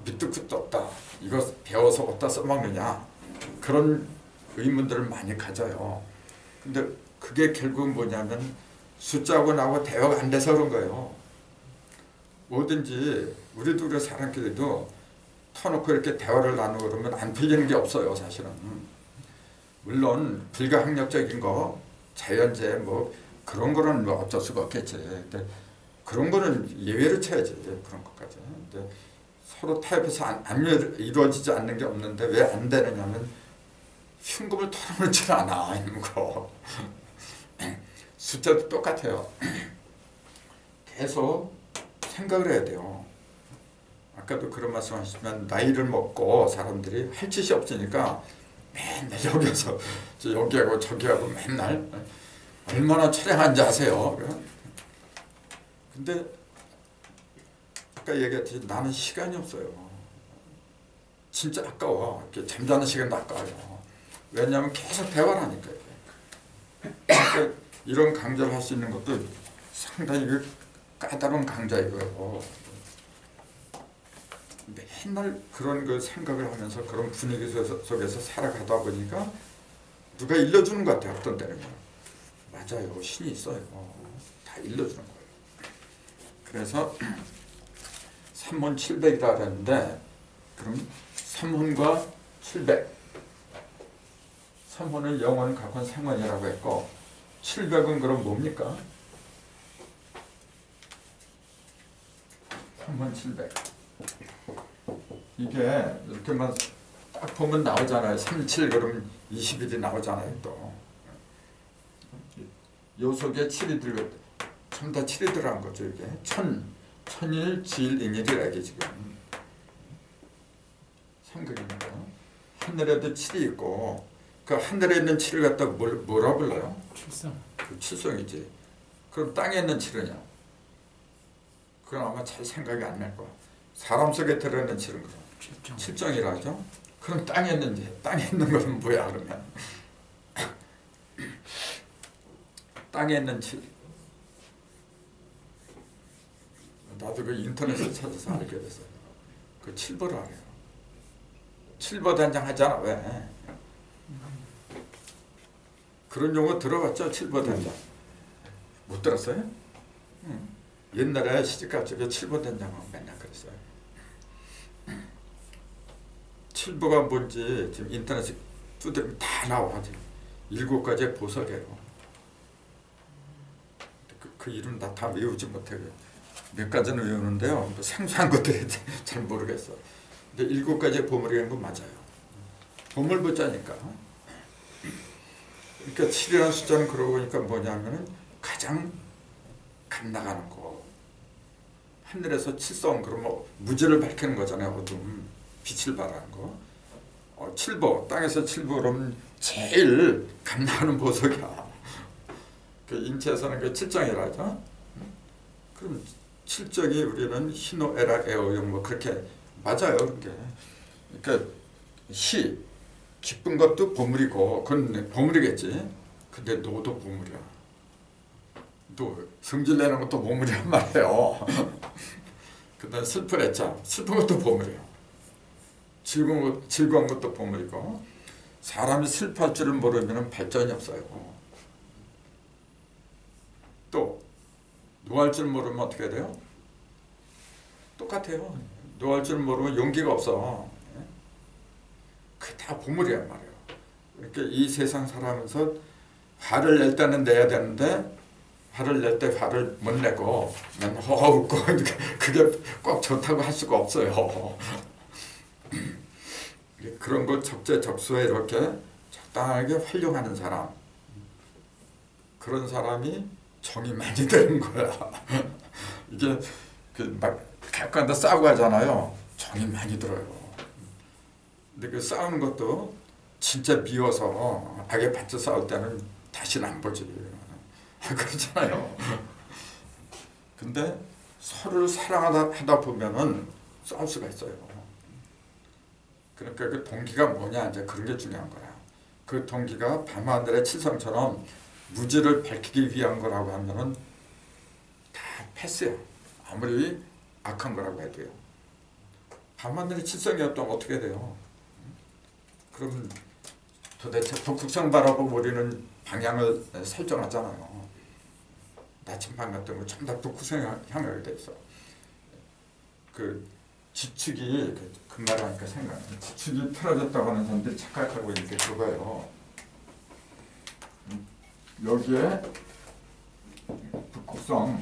밑도 끝도 없다. 이거 배워서 어디다 써먹느냐. 그런 의문들을 많이 가져요. 근데 그게 결국은 뭐냐면 숫자하고 나하고 대화가 안 돼서 그런 거예요. 뭐든지 우리도 그래 사람끼리도 터놓고 이렇게 대화를 나누고 그러면 안 풀리는 게 없어요. 사실은. 물론 불가항력적인 거 자연재 뭐 그런 거는 뭐 어쩔 수가 없겠지. 근데 그런 거는 예외로 쳐야지. 그런 것까지. 근데 서로 타협해서 안 이루어지지 않는 게 없는데 왜 안 되느냐면 흉금을 털어놓질 않아. 이런 거. 숫자도 똑같아요. 계속 생각을 해야 돼요. 아까도 그런 말씀 하시지만 나이를 먹고 사람들이 할 짓이 없으니까 맨날 여기서 여기하고 저기하고 맨날 얼마나 촬영한지 아세요? 근데 아까 얘기했듯이 나는 시간이 없어요. 진짜 아까워. 이렇게 잠자는 시간도 아까워요. 왜냐하면 계속 대화를 하니까. 그러니까 이런 강좌를 할 수 있는 것도 상당히 까다로운 강좌이고요. 맨날 그런 그 생각을 하면서 그런 분위기 속에서 살아가다 보니까 누가 일러주는 것 같아요. 어떤 때는요. 맞아요. 신이 있어요. 다 일러주는 거예요. 그래서 3문 700이라 그랬는데 그럼 3혼과 700 3혼은 영원, 각혼, 생원이라고 했고 700은 그럼 뭡니까? 3혼 700 이게 이렇게만 딱 보면 나오잖아요. 37 그러면 21이 나오잖아요. 또 요 속에 7이 들고 전부 다 7이 들어간 거죠. 이게 천일, 지일, 인일이라 이게 지금 상극입니다. 하늘에도 7이 있고 그 하늘에 있는 7을 갖다가 뭐라 불러요? 칠성. 그 칠성이지. 그럼 땅에 있는 7은요? 그건 아마 잘 생각이 안 날 거야. 사람 속에 들어있는 7은 그럼 칠정이라 하죠. 그럼 땅에 있는 것은 뭐야 그러면? 땅에 있는 7. 나도 그 인터넷에 찾아서 알게 됐어요. 그 7벌을 알아요. 칠보단장 하잖아. 왜? 그런 용어 들어봤죠? 칠보단장. 못 들었어요? 옛날에 시집가족에 칠보단장하고 맨날 그랬어요. 칠보가 뭔지 지금 인터넷에 두드리면 다 나와. 지금 7가지의 보석이에요. 그 이름 다 외우지 못해요. 몇 가지는 외우는데요. 생소한 것들이 잘 모르겠어. 근데 7가지의 보물이라는 건 맞아요. 보물부자니까. 그러니까 7이라는 숫자는 그러고 보니까 뭐냐면은 가장 갓나가는 거. 하늘에서 칠성, 그러면 무지를 밝히는 거잖아요. 어둠, 빛을 발하는 거. 칠보, 땅에서 칠보 그러면 제일 갓나가는 보석이야. 그 인체에서는 그 칠정이라죠. 그럼 칠정이 우리는 희노애락 애호용 뭐 그렇게 맞아요. 그게. 그러니까 시 기쁜 것도 보물이고 그건 보물이겠지. 근데 노도 보물이야. 또 성질 내는 것도 보물이란 말이에요. 그다음 슬픈 애자 슬픈 것도 보물이야. 즐거운 것도 보물이고 사람이 슬퍼할 줄을 모르면 발전이 없어요. 또 노할 줄 모르면 어떻게 돼요? 똑같아요. 노할 줄 모르면 용기가 없어. 그 다 보물이란 말이에요. 그러니까 이 세상 살아가면서 화를 낼 때는 내야 되는데 화를 낼 때 화를 못 내고 난 웃고 그게 꼭 좋다고 할 수가 없어요. 그런 걸 적재적소에 이렇게 적당하게 활용하는 사람, 그런 사람이 정이 많이 되는 거야. 이게 막 객관도 싸우고 하잖아요. 정이 많이 들어요. 근데 그 싸우는 것도 진짜 미워서 악에 받쳐 싸울 때는 다시는 안 보지. 그렇잖아요. 근데 서로를 사랑하다 보면은 싸울 수가 있어요. 그러니까 그 동기가 뭐냐, 이제 그런 게 중요한 거야. 그 동기가 밤하늘의 칠성처럼 무지를 밝히기 위한 거라고 하면은 다 패스야. 아무리 악한 거라고 해도요. 밤하늘의 칠성이 없다면 어떻게 돼요? 그럼 도대체 북극성 바라보고 우리는 방향을 설정하잖아요. 나침반 같은 거 전부 다 북극성 향하게 돼 있어. 그 지축이 그 말하니까 생각나. 지축이 틀어졌다고 하는 사람들이 착각하고 있는 게 그거예요. 여기에 북극성이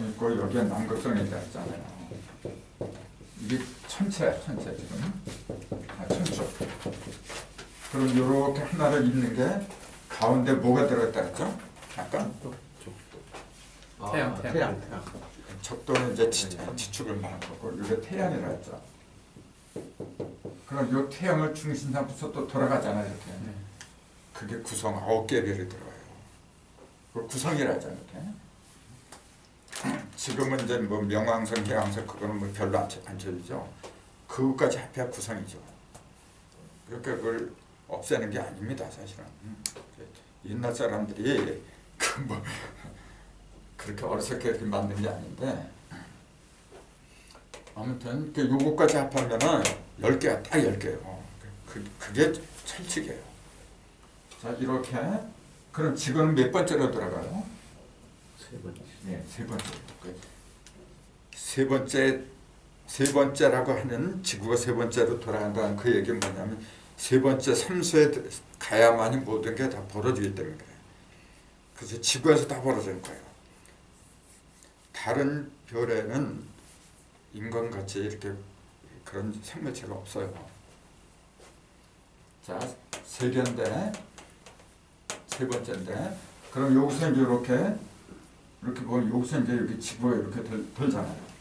있고 여기에 남극성이 있잖아요. 이게 천체야, 천체 지금. 천축. 그럼 이렇게 하나를 잇는 게 가운데 뭐가 들어있다 했죠? 아까? 태양. 적도는 이제 지축을 말한 거고, 이게 태양이라 했죠. 그럼 이 태양을 중심 삼고서 또 돌아가잖아요, 이렇게. 그게 구성 9개별이 들어가요. 그걸 구성이라 하잖아요, 이렇게. 지금은 이제 뭐 명왕성, 해왕성 그거는 뭐 별로 안 쳐지죠. 그것까지 합해야 구성이죠. 그러니까 그걸 없애는 게 아닙니다, 사실은. 옛날 사람들이 그 뭐 그렇게 어리석게 이렇게 만든 게 아닌데, 아무튼 그 요거까지 합하면은 10개가 딱 10개예요. 그게 철칙이에요. 자, 이렇게. 그럼 지구는 몇 번째로 들어가요? 세 번째. 네, 세 번째. 세 번째라고 하는 지구가 세 번째로 돌아간다는 그 얘기는 뭐냐면 세 번째 삼수에 가야만이 모든 게 다 벌어지기 때문에 그래요. 그래서 지구에서 다 벌어지는 거예요. 다른 별에는 인간같이 이렇게 그런 생물체가 없어요. 자, 세 개인데 세 번째인데, 그럼 여기서 이제 이렇게 보면 여기서 이제 이렇게 지구가 이렇게 돌잖아요.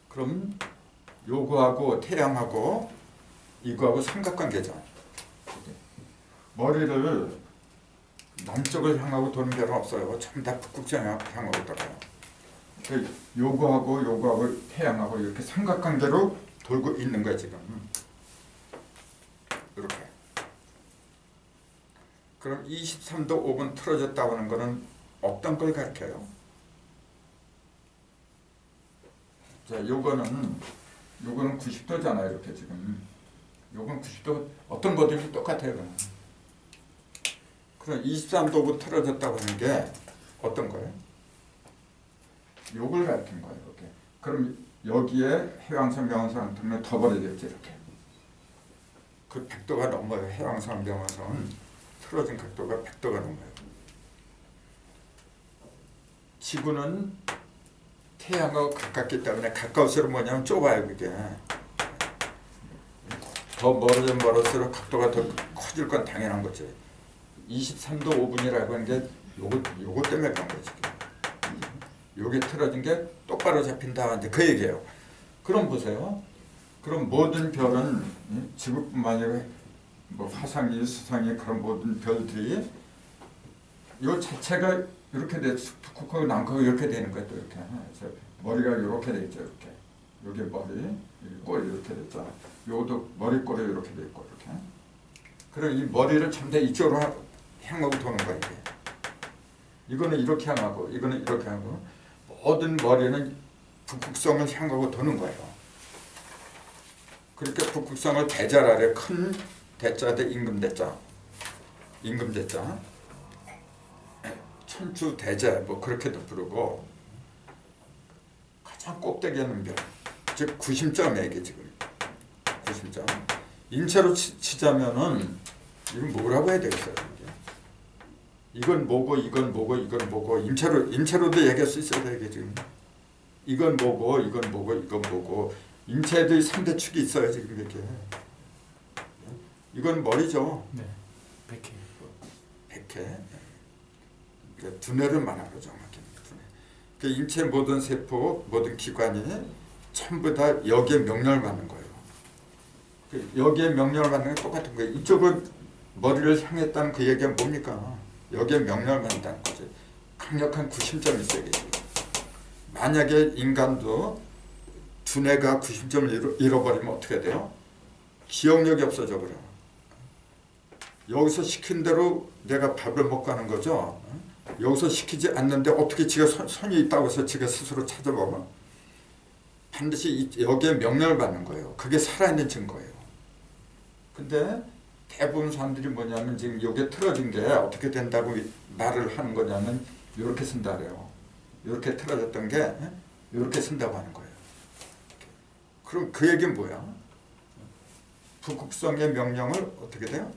그럼 요거하고 태양하고 이거하고 삼각관계잖아요. 머리를 남쪽을 향하고 도는 별은 없어요. 전부 다 북극성 향하고 돌아요. 요거하고 태양하고 이렇게 삼각관계로 돌고 있는 거야 지금. 이렇게. 그럼 23도 5분 틀어졌다고 하는 거는 어떤 걸 가르쳐요? 자, 요거는 요거는 90도잖아요. 이렇게 지금. 요건 90도 어떤 거든지 똑같아요. 그럼 23도고 틀어졌다고 하는 게 어떤 거예요? 요걸 가리킨 거예요. 이렇게. 그럼 여기에 해왕성 명왕성 때문에 더 벌어졌죠. 이렇게. 그 100도가 넘어요. 해왕성 명왕성은 틀어진 각도가 100도가 넘어요. 지구는 태양하고 가깝기 때문에 가까울수록 뭐냐면 좁아요. 그게. 더 멀어지면 멀을수록 각도가 더 커질 건 당연한 거지. 23도 5분이라고 하는 게 요거 때문에 그런 거지. 요게 틀어진 게 똑바로 잡힌다. 이제 그 얘기예요. 그럼 보세요. 그럼 모든 별은 지구뿐만 아니라 뭐 화성이, 수성이 그런 모든 별들이 요 자체가 이렇게 돼, 북극하고 남극하고 이렇게 되는 거예요. 또 이렇게. 머리가 이렇게 돼 있죠. 이렇게. 여기 머리, 꼬리 이렇게 됐잖아. 요도 머리 꼬리 이렇게 돼 있고 이렇게. 그럼 이 머리를 전부 이쪽으로 향하고 도는 거야 이게. 이거는 이렇게 향하고, 이거는 이렇게 하고, 모든 머리는 북극성을 향하고 도는 거예요. 그렇게 북극성을 대자라래. 큰 대자 대 임금대자, 임금대자, 천추대자 뭐 그렇게도 부르고, 가장 꼭대기에 있는 별, 즉 구심점이에요 이게 지금. 구심점. 인체로 치자면은 이건 뭐라고 해야 되겠어요? 이건 뭐고 이건 뭐고 이건 뭐고 인체로도 얘기할 수 있어야 돼 이게 지금. 이건 뭐고 이건 뭐고 이건 뭐고 인체에도 3대 축이 있어요 지금 이렇게. 이건 머리죠. 네. 백회. 백회. 그러니까 두뇌를 말하는 정확히. 두뇌. 그 인체 모든 세포 모든 기관이 전부 다 여기에 명령을 받는 거예요. 여기에 명령을 받는 게 똑같은 거예요. 이쪽은 머리를 향했다는 그 얘기가 뭡니까? 여기에 명령을 받는다는 거지. 강력한 구심점이 있어야 되지. 만약에 인간도 두뇌가 구심점을 잃어버리면 어떻게 돼요? 기억력이 없어져 버려. 여기서 시킨 대로 내가 밥을 먹고 하는 거죠. 여기서 시키지 않는데 어떻게 지가 손이 있다고 해서 지가 스스로 찾아보면 반드시 여기에 명령을 받는 거예요. 그게 살아있는 증거예요. 근데 대부분 사람들이 뭐냐면 지금 여기에 틀어진 게 어떻게 된다고 말을 하는 거냐면 이렇게 쓴다 그래요. 이렇게 틀어졌던 게 이렇게 쓴다고 하는 거예요. 그럼 그 얘기는 뭐야? 북극성의 명령을 어떻게 돼요?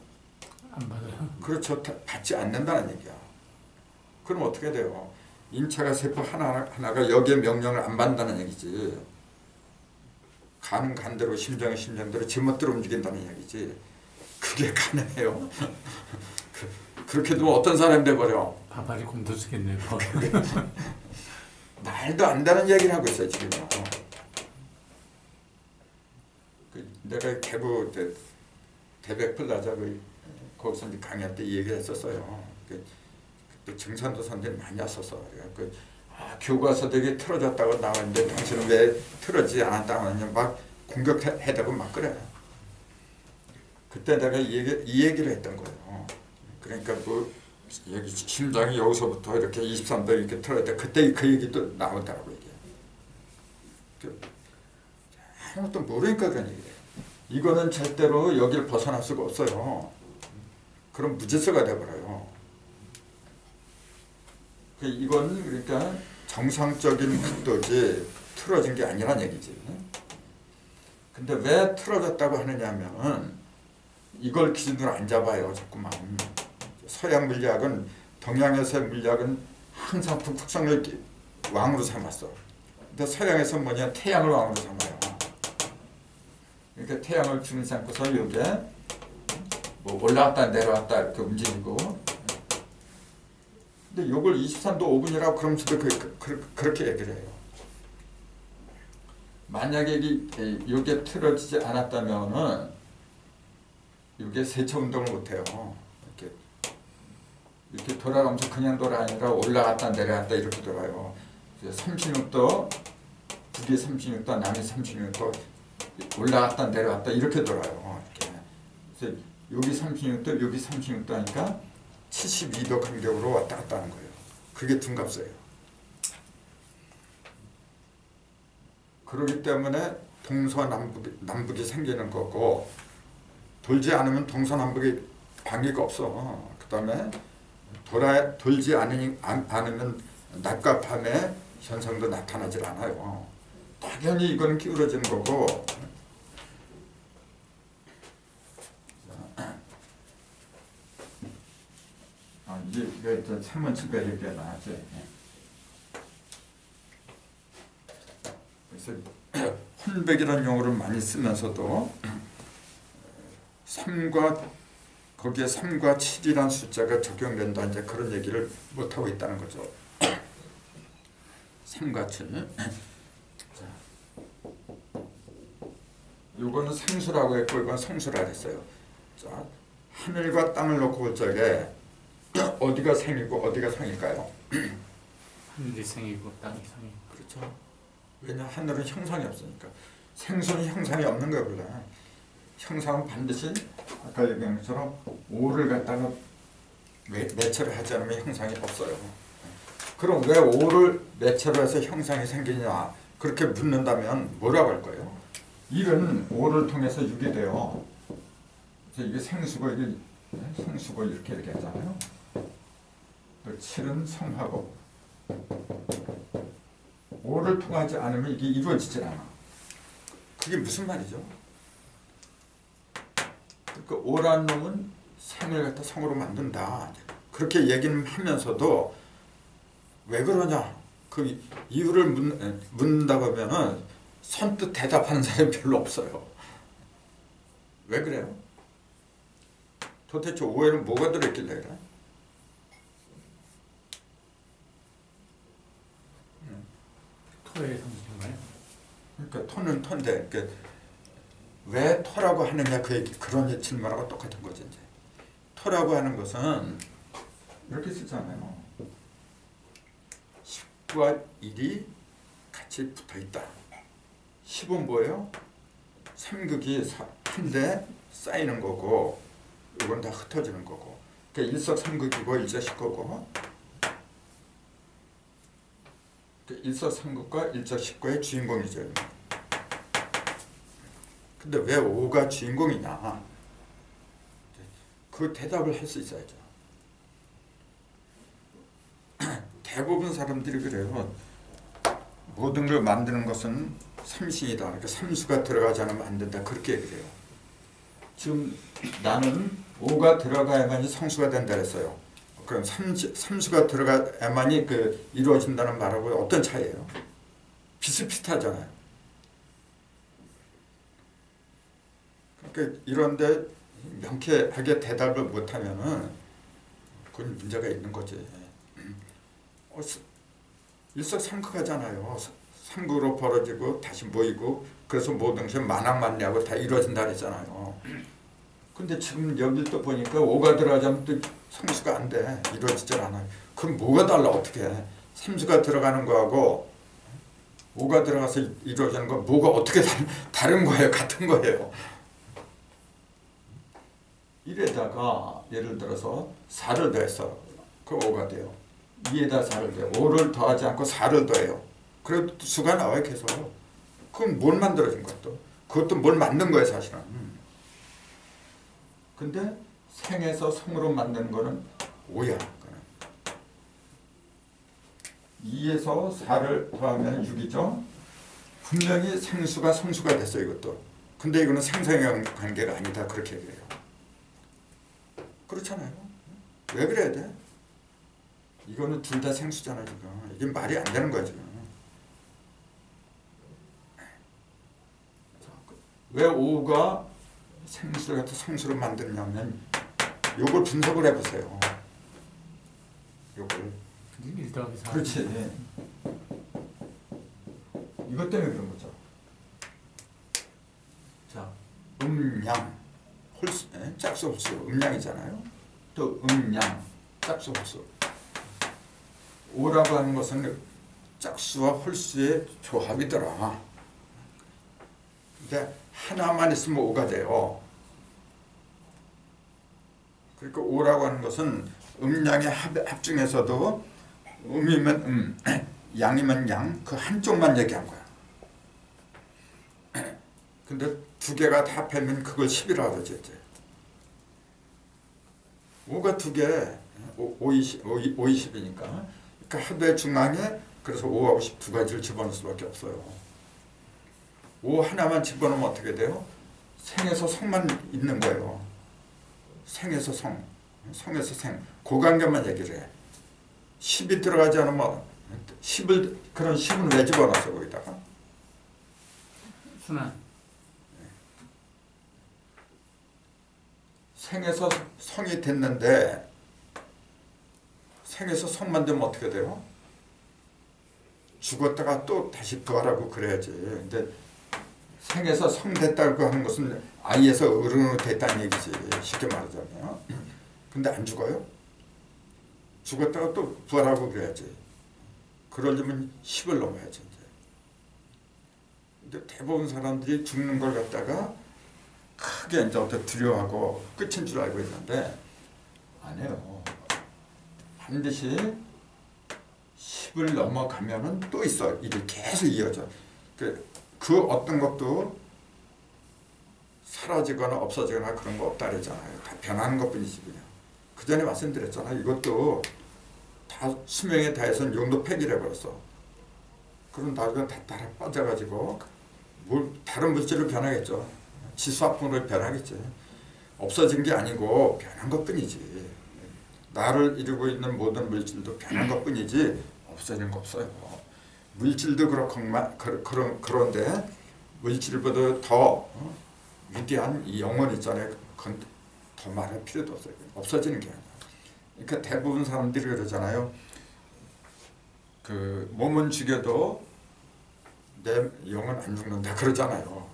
안 받아요. 그렇죠. 받지 않는다는 얘기야. 그럼 어떻게 돼요? 인체가 세포 하나가 여기에 명령을 안 받는다는 얘기지. 가는 간대로 심장은 심장대로 제멋대로 움직인다는 얘기지. 그게 가능해요? 그렇게 되면 어떤 사람이 돼버려? 바바리 곰도 쓰겠네요. 말도 안 되는 얘기를 하고 있어요 지금. 내가 대구 대백플라자 거기서 이제 강의할 때 이 얘기를 했었어요. 그때 증산도 선생님 많이 왔었어. 교과서되게 틀어졌다고 나왔는데 당신은 왜 틀어지지 않았다고 하냐 막 공격해대고 막 그래. 그때 내가 이 얘기를 했던 거예요. 그러니까 뭐 여기 심장이 여기서부터 이렇게 23도 이렇게 틀어졌다. 그때 그 얘기도 나오더라고 이게. 아무것도 모르니까 그런 얘기예요. 이거는 절대로 여기를 벗어날 수가 없어요. 그럼 무질서가 돼버려요. 이건 그러니까 정상적인 각도지 틀어진 게 아니란 얘기지. 근데 왜 틀어졌다고 하느냐면은 이걸 기준으로 안 잡아요. 자꾸만. 서양 물리학은 동양에서의 물리학은 항상 북극성을 왕으로 삼았어. 근데 서양에서 뭐냐 태양을 왕으로 삼아요. 그러니까 태양을 중심 삼고서 이게 뭐 올라갔다 내려왔다 이렇게 움직이고. 근데 이걸 23도 5분이라고 그러면서도 그렇게 얘기를 해요. 만약에 이게 틀어지지 않았다면은 이게 세차 운동을 못해요. 이렇게 돌아가면서 그냥 돌아 아니라 올라갔다 내려갔다 이렇게 돌아요. 36도, 북이 36도, 남이 36도 올라갔다 내려갔다 이렇게 돌아요. 이렇게. 그래서 여기 36도, 여기 36도 하니까 72도 간격으로 왔다 갔다 하는 거예요. 그게 둔갑수예요. 그렇기 때문에 동서남북이 생기는 거고 돌지 않으면 동서남북이 관계가 없어. 그 다음에 돌지 않으면 낮과 밤의 현상도 나타나질 않아요. 당연히 이건 기울어지는 거고. 이게 세먼치가 얘기가 나지. 그래서 혼백이라는 용어를 많이 쓰면서도 3과 거기에 3과 7이라는 숫자가 적용된다 이제 그런 얘기를 못 하고 있다는 거죠. 3과 7. 요거는 생수라고 했고 이건 성수라 했어요. 자, 하늘과 땅을 놓고 볼 적에 어디가 생이고 어디가 성일까요? 하늘이 생이고 땅이 성이고. 그렇죠. 왜냐 하늘은 형상이 없으니까. 생수는 형상이 없는 거야 원래. 형상은 반드시 아까 얘기한 것처럼 오를 갖다가 매체를 하지 않으면 형상이 없어요. 그럼 왜 오를 매체로 해서 형상이 생기냐 그렇게 묻는다면 뭐라고 할 거예요? 1은 오를 통해서 6이 돼요. 그래서 이게 생수고 이게 성수고 이렇게 했잖아요. 7은 성하고 5를 통하지 않으면 이게 이루어지질 않아. 그게 무슨 말이죠? 그러니까 5라는 놈은 생을 갖다 성으로 만든다. 그렇게 얘기는 하면서도 왜 그러냐? 그 이유를 묻는다고 하면은 선뜻 대답하는 사람이 별로 없어요. 왜 그래요? 도대체 5에는 뭐가 들어있길래 그래? 토의 성질인가요? 그러니까 토는 토인데 그러니까 왜 토라고 하느냐 그런 질문하고 똑같은 거죠. 이제 토라고 하는 것은 이렇게 쓰잖아요. 10과 1이 같이 붙어있다. 10은 뭐예요? 3극이 한데 쌓이는 거고 이건 다 흩어지는 거고 그러니까 일석삼극이고 일적십거고 일석삼극과 일적십거의 주인공이죠. 근데 왜 5가 주인공이냐? 그 대답을 할 수 있어야죠. 대부분 사람들이 그래요. 모든 걸 만드는 것은 삼신이다. 그러니까 삼수가 들어가지 않으면 안 된다. 그렇게 얘기를 해요. 지금 나는 5가 들어가야만이 성수가 된다 그랬어요. 그럼 삼수가 들어가야만이 이루어진다는 말하고 어떤 차이예요? 비슷비슷하잖아요. 그러니까 이런데 명쾌하게 대답을 못하면은 그건 문제가 있는 거지. 일석삼극하잖아요. 삼극으로 벌어지고 다시 모이고 그래서 모든 것이 만왕만리하고 다 이루어진다 그랬잖아요. 근데 지금 여기 또 보니까 5가 들어가자면 또 성수가 안 돼. 이루어지질 않아요. 그럼 뭐가 달라 어떻게 해? 삼수가 들어가는 거하고 5가 들어가서 이루어지는 거 뭐가 어떻게 다른 거예요? 같은 거예요? 1에다가 예를 들어서 4를 더했어. 그럼 5가 돼요. 2에다 4를 더해요. 5를 더하지 않고 4를 더해요. 그래도 수가 나와요 계속. 그럼 뭘 만들어진 것도? 그것도 뭘 만든 거예요 사실은. 근데 생에서 성으로 만드는 거는 5야. 2에서 4를 더하면 6이죠. 분명히 생수가 성수가 됐어요 이것도. 근데 이거는 생성형 관계가 아니다 그렇게 얘기해요. 그렇잖아요. 왜 그래야 돼? 이거는 둘 다 생수잖아 지금. 이게 말이 안 되는 거야 지금. 왜 5가 생수를 갖다 성수로 만드냐면 요걸 분석을 해보세요. 요걸. 1 더하기 4. 그렇지. 이것 때문에 그런 거죠. 자, 음양, 홀수, 짝수, 홀수, 음양이잖아요. 또 음양, 짝수, 홀수. 5라고 하는 것은 짝수와 홀수의 조합이더라. 근데 하나만 있으면 5가 돼요. 그러니까 5라고 하는 것은 음양의 합중에서도 음이면 양이면 양, 그 한쪽만 얘기한 거야. 근데 두 개가 다 합하면 그걸 10이라고 그러지. 이제. 5가 두 개, 5, 20, 5, 20이니까. 그러니까 하도의 중앙에 그래서 5하고 10 두 가지를 집어넣을 수밖에 없어요. 5 하나만 집어넣으면 어떻게 돼요? 생에서 성만 있는 거예요. 생에서 성, 성에서 생. 그 관계만 얘기를 해. 10이 들어가지 않으면 10을 그런 10은 왜 집어넣었어 거기다가? 순환. 생에서 성이 됐는데 생에서 성만 되면 어떻게 돼요? 죽었다가 또 다시 부활하고 그래야지. 근데 생에서 성 됐다고 하는 것은 아이에서 어른으로 됐다는 얘기지. 쉽게 말하자면. 근데 안 죽어요? 죽었다가 또 부활하고 그래야지. 그러려면 10을 넘어야지. 이제. 근데 대부분 사람들이 죽는 걸 갖다가 크게 이제 어떻게 두려워하고 끝인 줄 알고 있는데 아니에요. 반드시 10을 넘어가면은 또 있어. 이게 계속 이어져. 그 어떤 것도 사라지거나 없어지거나 그런 거 없다 그랬잖아요. 다 변하는 것뿐이지 그냥. 그 전에 말씀드렸잖아요. 이것도 다 수명에 다해서는 용도 폐기를 해버렸어. 그런 다른 다 따라 빠져가지고 다른 물질로 변하겠죠. 지수화풍으로 변하겠지. 없어진 게 아니고 변한 것뿐이지. 나를 이루고 있는 모든 물질도 변한 것뿐이지 없어지는 거 없어요. 물질도 그런데 물질보다 더 위대한 이 영혼 있잖아요. 그건 더 말할 필요도 없어요. 없어지는 게 아니야. 그러니까 대부분 사람들이 그러잖아요. 그 몸은 죽여도 내 영은 안 죽는다 그러잖아요.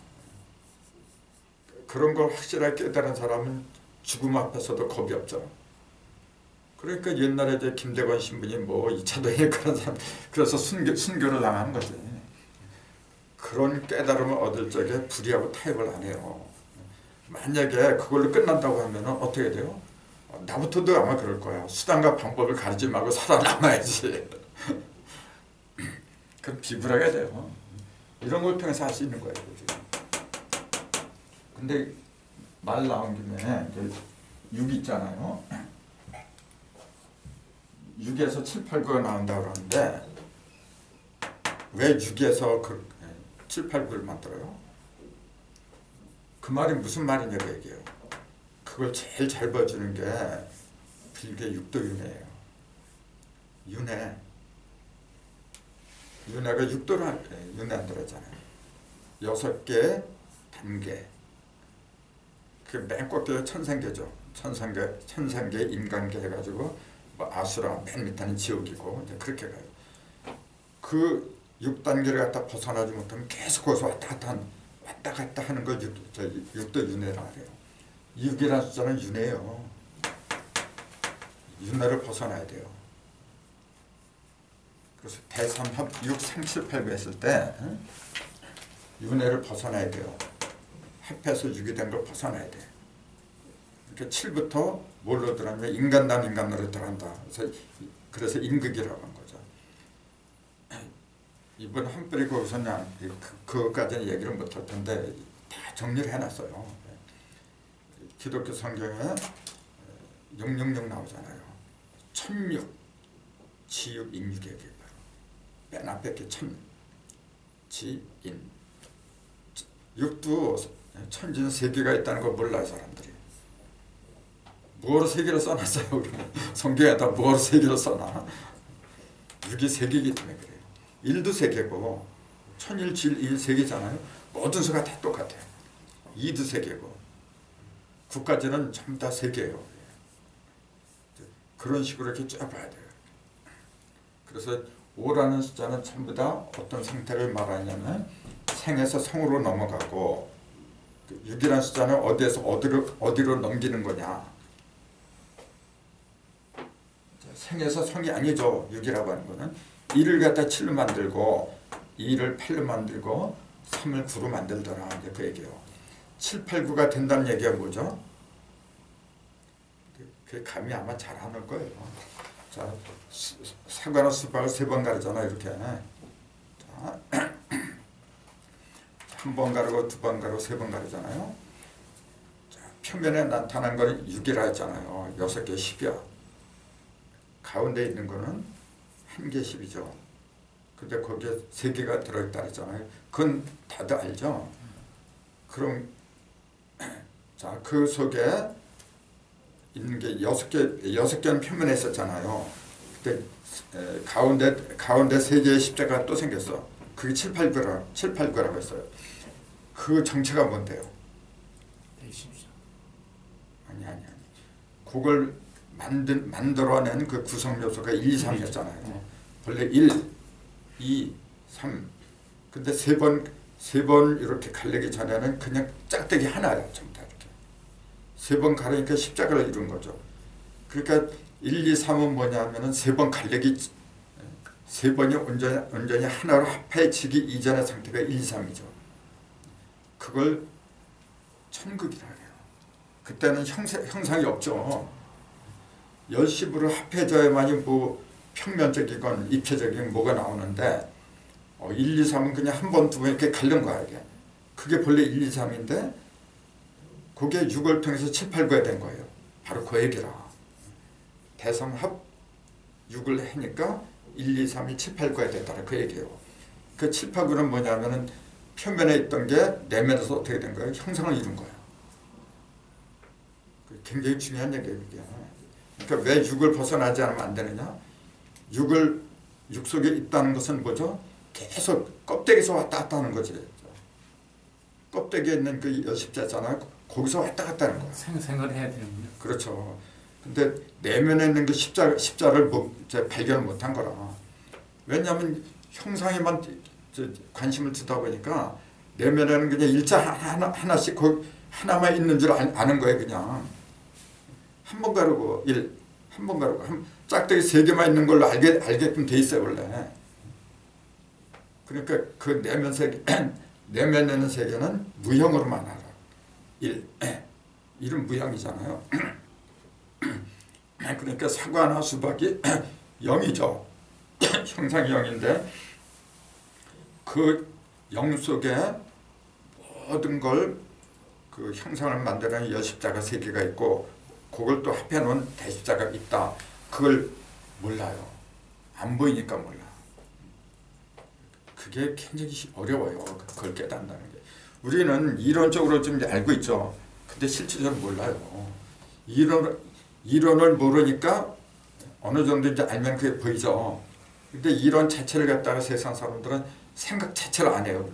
그런 걸 확실하게 깨달은 사람은 죽음 앞에서도 겁이 없죠. 그러니까 옛날에 이제 김대건 신부님 뭐 2차 도에 그런 사람 그래서 순교를 당하는 거지. 그런 깨달음을 얻을 적에 불의하고 타협을 안 해요. 만약에 그걸로 끝난다고 하면 어떻게 돼요? 나부터도 아마 그럴 거야. 수단과 방법을 가리지 말고 살아남아야지. 그럼 비굴하게 돼요. 이런 걸 통해서 할 수 있는 거예요. 지금. 근데 말 나온 김에 6 있잖아요. 6에서 7, 8, 9가 나온다고 그러는데 왜 6에서 7, 8, 9를 만들어요? 그 말이 무슨 말이냐고 얘기해요. 그걸 제일 잘 보여주는 게 빌게 육도윤회예요. 윤회가 6도로 윤회한다잖아요. 6개 단계. 그 맨 꼭대기 천상계죠. 천상계, 인간계 해가지고 뭐 아수라 맨 밑에는 지옥이고 이제 그렇게 가요. 그 6단계를 갖다 벗어나지 못하면 계속 거기서 왔다 갔다 하는 걸 6도 윤회라 그래요. 6이라는 숫자는 윤회예요. 윤회를 벗어나야 돼요. 그래서 대삼합 6, 3, 7, 8, 9 했을 때 윤회를 벗어나야 돼요. 합해서 6이 된 걸 벗어나야 돼. 이렇게 7부터 뭘로 들어가면 인간으로 들어간다. 그래서 인극이라고 하는 거죠. 이번 한뿌리 거기서 그냥 그것까지는 얘기를 못할 텐데 다 정리를 해놨어요. 기독교 성경에 666 나오잖아요. 천육, 지육, 인육의 얘기 바로 맨 앞에 게 천, 지, 인. 육도 천지는 3개가 있다는 걸 몰라요 사람들이. 뭐로 3개를 써놨어요? 성경에다 뭐로 3개를 써놔? 6이 3개이기 때문에 그래요. 1도 3개고 천일, 질, 일 3개잖아요. 모든 수가 다 똑같아요. 2도 3개고 9까지는 전부 다 3개예요. 그런 식으로 이렇게 쫙 봐야 돼요. 그래서 5라는 숫자는 전부 다 어떤 상태를 말하냐면 생에서 성으로 넘어가고 6이라는 숫자는 어디에서 어디로 넘기는 거냐. 생에서 성이 아니죠. 6이라고 하는 거는 1을 갖다 7로 만들고 2를 8로 만들고 3을 9로 만들더라. 이제 그 얘기예요. 7, 8, 9가 된다는 얘기가 뭐죠? 그 감이 아마 잘 안 올 거예요. 자, 사과나 수박을 3번 가르잖아. 이렇게. 자, 한 번 가르고 두 번 가르고 세 번 가르잖아요. 자, 표면에 나타난 건 6이라 했잖아요. 6개 10이야. 가운데 있는 거는 1개 10이죠. 근데 거기에 3개가 들어있다 했잖아요. 그건 다들 알죠? 그럼 자, 그 속에 있는 게 6개는 표면에 있었잖아요. 그때 가운데 3개의 십자가가 또 생겼어. 그게 7, 8구라고 했어요. 그 정체가 뭔데요? 아니. 그걸 만들어낸 그 구성 요소가 1, 2, 3이었잖아요. 원래 1, 2, 3. 근데 세 번 이렇게 갈리기 전에는 그냥 짝대기 하나야. 전부 다 이렇게. 3번 가르니까 십자가를 이룬 거죠. 그러니까 1, 2, 3은 뭐냐면은 3번 갈리기, 3번이 온전히 하나로 합해지기 이전의 상태가 1, 2, 3이죠. 그걸 천극이라 해요. 그때는 형상이 없죠. 10으로 합해져야만이 뭐 평면적이건 입체적인 뭐가 나오는데 1, 2, 3은 그냥 한 번, 두 번 이렇게 갈린 거야. 이게. 그게 본래 1, 2, 3인데 그게 6을 통해서 7, 8, 9가 된 거예요. 바로 그 얘기라. 대성합 6을 하니까 1, 2, 3이 7, 8, 9가 됐다라 그 얘기예요. 그 7, 8, 9는 뭐냐면은 표면에 있던 게 내면에서 어떻게 된 거예요? 형상을 이룬 거예요. 굉장히 중요한 얘기예요. 이게. 그러니까 왜 6을 벗어나지 않으면 안 되느냐? 6 속에 있다는 것은 뭐죠? 계속 껍데기에서 왔다 갔다 하는 거지. 껍데기에 있는 그 여십자잖아요. 거기서 왔다 갔다 하는 거야. 생각을 해야 되는군요. 그렇죠. 근데 내면에 있는 그 십자를 발견을 못한 거라. 왜냐하면 형상에만 관심을 두다 보니까 내면에는 그냥 일자 하나씩 하나만 있는 줄 아는 거예요. 그냥 한 번 가르고 한 번 가르고 짝대기 3개만 있는 걸로 알게끔 돼 있어요. 원래. 그러니까 그 내면 세계, 내면에 있는 세계는 무형으로만 알아. 1은 무형이잖아요. 그러니까 사과나 수박이 0이죠. 형상이 0인데 그 0 속에 모든 걸 그 형상을 만드는 여십자가 3개가 있고 그걸 또 합해 놓은 대십자가 있다. 그걸 몰라요. 안 보이니까 몰라. 그게 굉장히 어려워요. 그걸 깨닫는다는 게. 우리는 이론적으로 좀 알고 있죠. 근데 실질적으로 몰라요. 이론을 모르니까 어느 정도 이제 알면 그게 보이죠. 근데 이론 자체를 갖다가 세상 사람들은 생각 자체를 안 해요.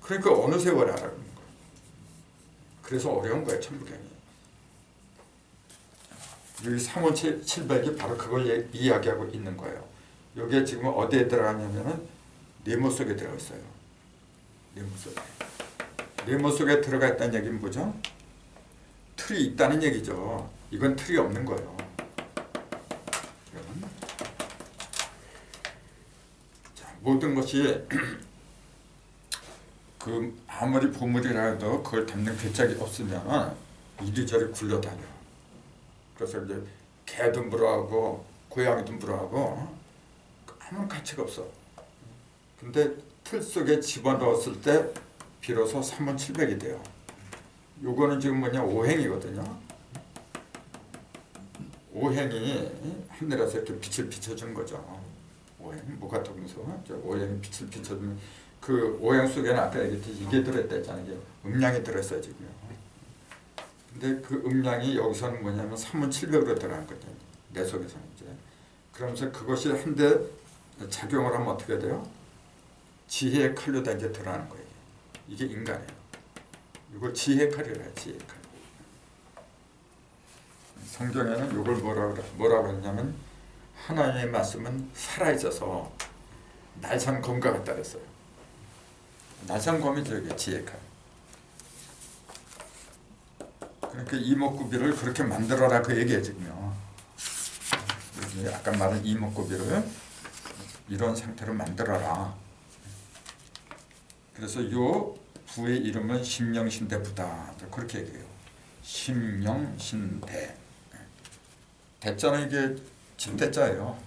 그러니까 어느 세월에 알아가는 거예요. 그래서 어려운 거예요. 천부경이. 여기 3원 700이 바로 그걸 이야기하고 있는 거예요. 이게 지금 어디에 들어가냐면은 네모 속에 들어가 있어요. 네모 속에. 네모 속에 들어가 있다는 얘기는 뭐죠? 틀이 있다는 얘기죠. 이건 틀이 없는 거예요. 자, 모든 것이 그 아무리 보물이라도 그걸 담는 괴짝이 없으면 이리저리 굴러다녀. 그래서 이제 개도 물어하고 고양이도 물어하고 아무 가치가 없어. 근데 틀 속에 집어넣었을 때 비로소 3700이 돼요. 요거는 지금 뭐냐 오행이거든요. 오행이 하늘에서 이렇게 빛을 비춰주는 거죠. 오행, 무가토금수. 오행이 빛을 비춰주는 그 오행 속에는 아까 얘기했듯이 이게 들어있다잖아요. 이게 음량이 들어있어요 지금요. 근데 그 음량이 여기서는 뭐냐면 3700으로 들어간 거죠. 내 속에서는 이제. 그러면서 그것이 한데 작용을 하면 어떻게 돼요? 지혜의 칼로 다 이제 드러나는 거예요. 이게 인간이에요. 이걸 지혜의 칼이라 해요. 지혜의 칼. 성경에는 이걸 뭐라고 했냐면 하나님의 말씀은 살아있어서 날상검과 같다 그랬어요. 날상검이죠. 이게 지혜의 칼. 그러니까 이목구비를 그렇게 만들어라 그 얘기예요 지금요. 아까 말한 이목구비를 이런 상태로 만들어라. 그래서 이 부의 이름은 심령신대부다. 그렇게 얘기해요. 심령신대. 대자는 이게 집대자예요.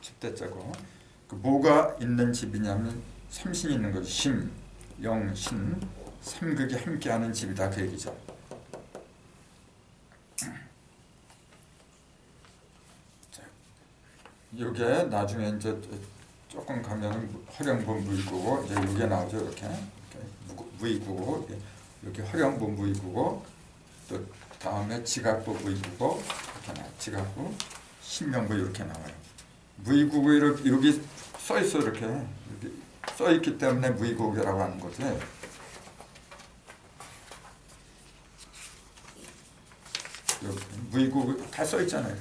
집대자고. 그 뭐가 있는 집이냐면 삼신이 있는 거죠. 심, 영, 신, 삼극이 함께하는 집이다 그 얘기죠. 이게 나중에 이제 조금 가면 허령부 무이구고 이제 이게 나오죠. 이렇게 무이구고 이렇게 허령부 무이구고 또 다음에 지각부 무이구고 이렇게 나와. 지각부 신명부 이렇게 나와요. 무이구고 이렇게 써 있어 이렇게 써 있기 때문에 무이구고라고 하는 거지. 무이구고 다 써 있잖아요.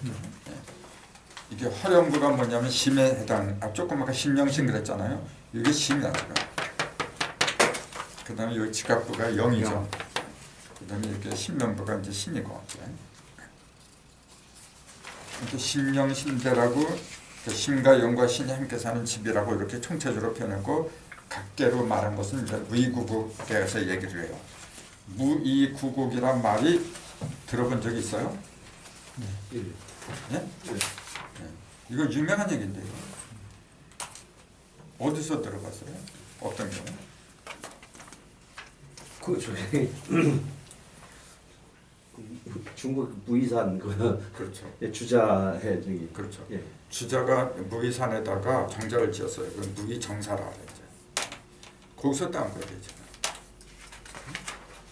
이게 허령부가 뭐냐면 심에 해당. 조금 아까 신영신 그랬잖아요. 이게 심이야. 그 다음에 여기 지각부가 영이죠. 그 다음에 이렇게 신명부가 이제 신이고. 이렇게 신영신대라고 심과 영과 신이 함께 사는 집이라고 이렇게 총체적으로 표현했고 각계로 말한 것은 이제 무이구국에서 얘기를 해요. 무이구국이란 말이 들어본 적이 있어요? 네. 예? 네. 이거 유명한 얘기인데 어디서 들어봤어요? 어떤 경우? 그 저기 중국 무이산 그 그렇죠. 주자해 저기 그렇죠. 예. 주자가 무이산에다가 정자를 지었어요. 그 무이정사라 그랬죠. 거기서 따온 거예요, 지금.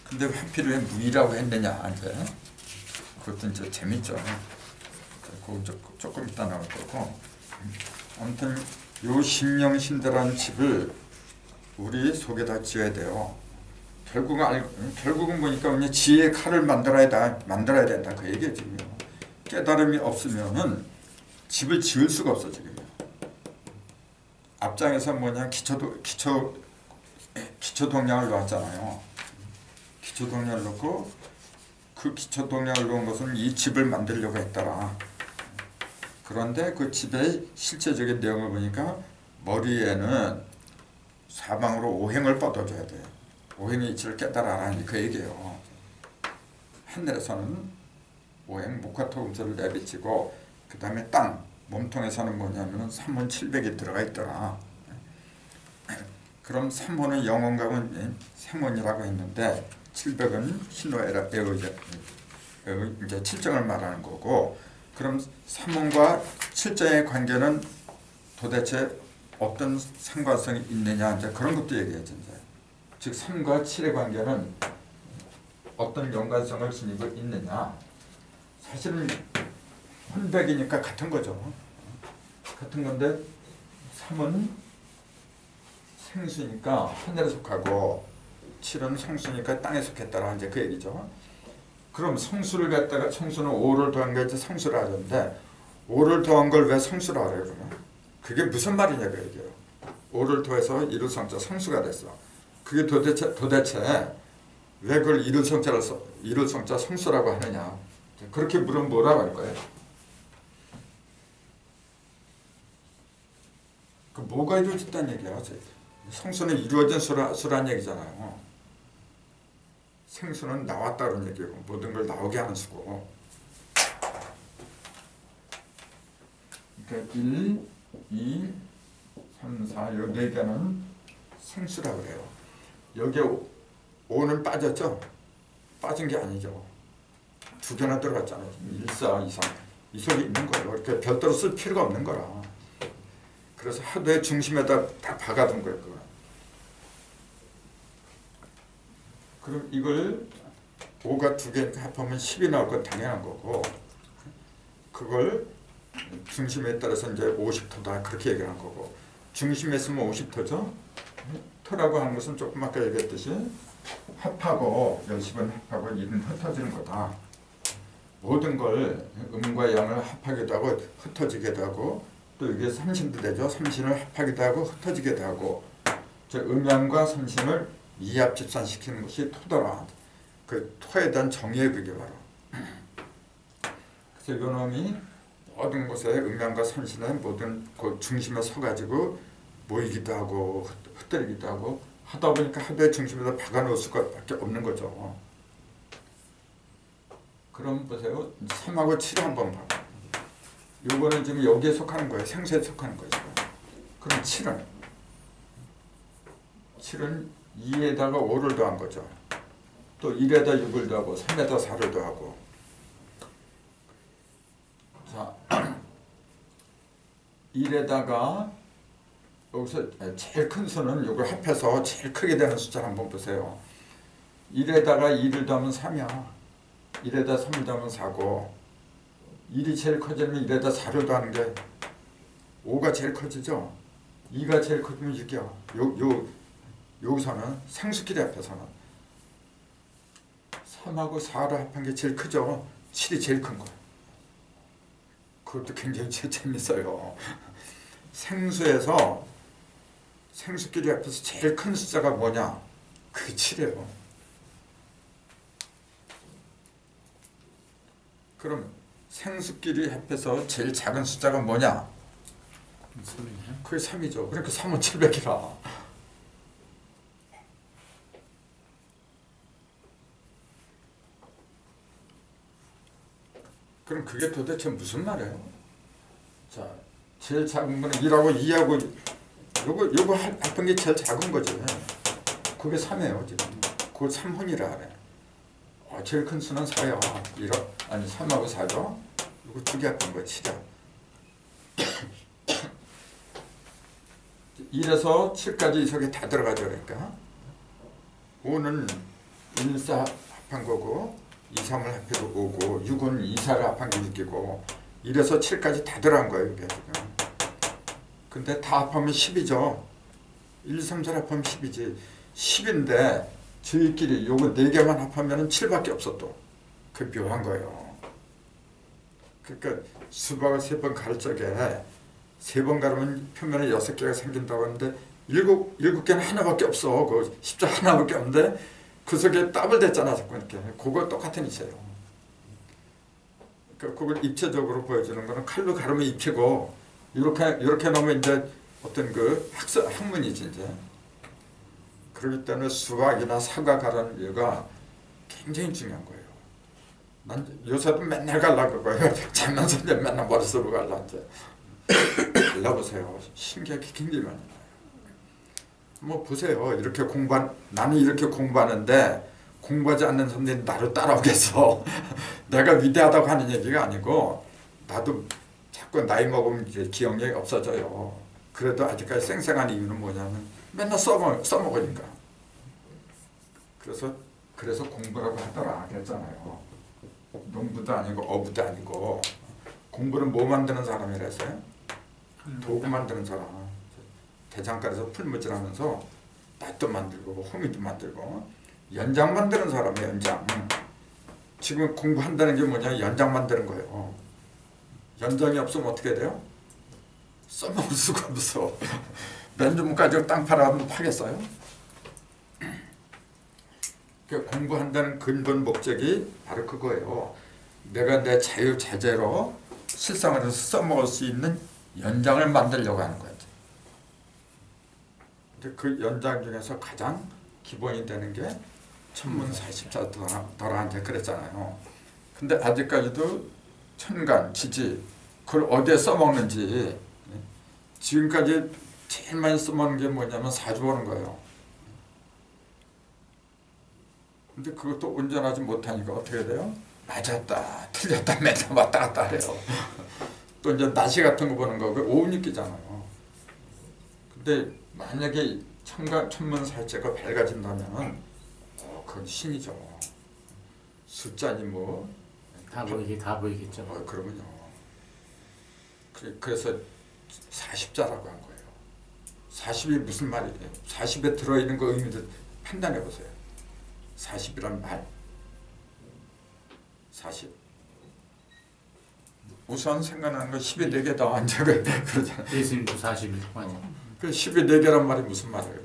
근데 하필 왜 무이라고 했느냐 이제 그것도 이제 재밌죠. 그거 조금 이따 나올 거고. 아무튼 요 신영신대라는 집을 우리 속에다 지어야 돼요. 결국은 보니까 그냥 지혜의 칼을 만들어야 된다 그 얘기예요 지금. 깨달음이 없으면은 집을 지을 수가 없어 지금. 앞장에서 뭐냐 기초 동량을 놓았잖아요. 기초 동량을 놓고 그 기초 동량을 놓은 것은 이 집을 만들려고 했더라. 그런데 그 집의 실제적인 내용을 보니까 머리에는 사방으로 오행을 뻗어줘야 돼. 오행의 이치를 깨달아라 그 얘기예요. 하늘에서는 오행 목화토금수를 내비치고 그 다음에 땅 몸통에서는 뭐냐면은 삼혼 700이 들어가 있더라. 그럼 삼혼은 영혼각은 생혼이라고 했는데 700은 신호에라 이제 칠정을 말하는 거고. 그럼 삼혼과 칠정의 관계는 도대체 어떤 상관성이 있느냐 이제 그런 것도 얘기해야죠. 즉 3과 7의 관계는 어떤 연관성을 지니고 있느냐. 사실은 혼백이니까 같은 거죠. 같은 건데 3은 생수니까 하늘에 속하고 7은 성수니까 땅에 속했다라 이제 그 얘기죠. 그럼 성수를 갖다가 성수는 5를 더한 걸 이제 성수를 하는데 5를 더한 걸 왜 성수를 하래요 그러면? 그게 무슨 말이냐 그 얘기예요. 5를 더해서 이룰 성자 성수가 됐어. 그게 도대체 왜 그걸 이룰 성자 성수라고 하느냐. 그렇게 물으면 뭐라고 할 거예요? 그 뭐가 이루어졌다는 얘기야. 성수는 이루어진 수란 얘기잖아요. 생수는 나왔다는 얘기고 모든 걸 나오게 하는 수고. 그러니까 1, 2, 3, 4 요 4개는 생수라고 그래요. 여기에 5는 빠졌죠? 빠진 게 아니죠. 2개나 들어갔잖아요. 1, 4, 2, 3 이 속에 있는 거예요. 이렇게 별도로 쓸 필요가 없는 거라. 그래서 하도의 중심에다 다 박아둔 거예요. 그거. 그럼 이걸 5가 2개 합하면 10이 나올 건 당연한 거고 그걸 중심에 따라서 이제 50토다 그렇게 얘기를 한 거고 중심에 있으면 50토죠. 토라고 하는 것은 조금 아까 얘기했듯이 합하고 10은 합하고 1은 흩어지는 거다. 모든 걸 음과 양을 합하기도 하고 흩어지기도 하고 또 이게 삼신도 되죠. 삼신을 합하기도 하고 흩어지기도 하고 음양과 삼신을 이합 집산시키는 것이 토더라. 그 토에 대한 정의의 그게 바로. 그래서 이놈이 모든 곳에 음양과 삼신의 모든 그 중심에 서가지고 모이기도 하고 흩어지기도 하고 하다 보니까 하도의 중심에다 박아놓을 수밖에 없는 거죠. 그럼 보세요. 3하고 7 한번 봐봐. 요거는 지금 여기에 속하는 거예요. 생수에 속하는 거죠. 그럼 7은 7은 2에다가 5를 더한 거죠. 또 1에다 6을 더하고 3에다 4를 더하고. 자, 1에다가 여기서 제일 큰 수는 이걸 합해서 제일 크게 되는 숫자를 한번 보세요. 1에다가 2를 더하면 3이야. 1에다 3을 더하면 4고 1이 제일 커지면 1에다 4를 더하는 게 5가 제일 커지죠. 2가 제일 커지면 6이야. 여기서는 상수끼리 합해서는 3하고 4를 합한 게 제일 크죠. 7이 제일 큰 거예요. 그것도 굉장히 재밌어요. 생수에서 생수끼리 합해서 제일 큰 숫자가 뭐냐? 그게 7이에요. 그럼 생수끼리 합해서 제일 작은 숫자가 뭐냐? 3이네. 그게 3이죠. 그러니까 3은 700이라. 그럼 그게 도대체 무슨 말이에요? 자, 제일 작은 거는 1하고 2하고 요거 합한 게 제일 작은 거지. 그게 3이에요 지금. 그걸 3혼이라 하래. 제일 큰 수는 4야. 3하고 4죠. 이거 두 개 합한 거 7이야. 1에서 7까지 이 속에 다 들어가죠. 그러니까 5는 1, 4 합한 거고 2, 3을 합해도 5고 6은 2, 4를 합한 게 6이고 1에서 7까지 다 들어간 거예요. 이게 지금. 근데 다 합하면 10이죠. 1, 2, 3, 4 합하면 10이지. 10인데 저희끼리 요거 4개만 합하면 7밖에 없어 또. 그게 묘한 거예요. 그러니까 수박을 3번 가를 적에 3번 가르면 표면에 6개가 생긴다고 하는데 7개는 하나밖에 없어. 그 십자 하나밖에 없는데 그 속에 더블 됐잖아. 자꾸 이렇게. 그거 똑같은 이체예요. 그러니까 그걸 입체적으로 보여주는 거는 칼로 가르면 입히고 이렇게 놓으면 이제 어떤 그 학문이지 이제. 그렇기 때문에 수박이나 사과 가르는 이유가 굉장히 중요한 거예요. 난 요새도 맨날 갈라고 그거예요. 장난서 이제 맨날 머리 쓰고 갈라 이제. 갈라보세요. 신기하게 굉장히 많이 나요. 뭐 보세요. 나는 이렇게 공부하는데 공부하지 않는 사람들이 나를 따라오겠어. 내가 위대하다고 하는 얘기가 아니고 나도 자꾸 나이 먹으면 이제 기억력이 없어져요. 그래도 아직까지 쌩쌩한 이유는 뭐냐면 맨날 써먹으니까. 그래서 공부라고 하더라 그랬잖아요. 농부도 아니고 어부도 아니고 공부는 뭐 만드는 사람이랬어요? 도구 만드는 사람. 대장간에서 풀무질하면서 낫도 만들고 호미도 만들고 연장 만드는 사람이에요. 연장. 지금 공부한다는 게 뭐냐? 연장 만드는 거예요. 연장이 없으면 어떻게 돼요? 써먹을 수가 없어. 맨주먹 가지고 땅 팔아가면 파겠어요? 그러니까 공부한다는 근본 목적이 바로 그거예요. 내가 내 자유자재로 실생활에서 써먹을 수 있는 연장을 만들려고 하는 거예요. 근데 그 연장 중에서 가장 기본이 되는 게 천문사십자 더라 이제 그랬잖아요. 근데 아직까지도 천간, 지지 그걸 어디에 써먹는지 지금까지 제일 많이 써먹는 게 뭐냐면 사주 보는 거예요. 근데 그것도 온전하지 못하니까 어떻게 돼요? 맞았다, 틀렸다, 맨날 왔다 갔다 해요. 또 이제 날씨 같은 거 보는 거, 그 오운익기잖아요. 근데 만약에 천문살제가 밝아진다면, 그건 신이죠. 숫자니 뭐. 다 보이겠죠. 그러면요. 그래서 40자라고 한 거예요. 40이 무슨 말이에요? 40에 들어있는 그 의미를 판단해 보세요. 40이란 말. 40. 우선 생각나는 건 10에 4개 더 앉아 그러잖아요. 예수님도 40일 맞아. 그 10에 4개란 말이 무슨 말이에요?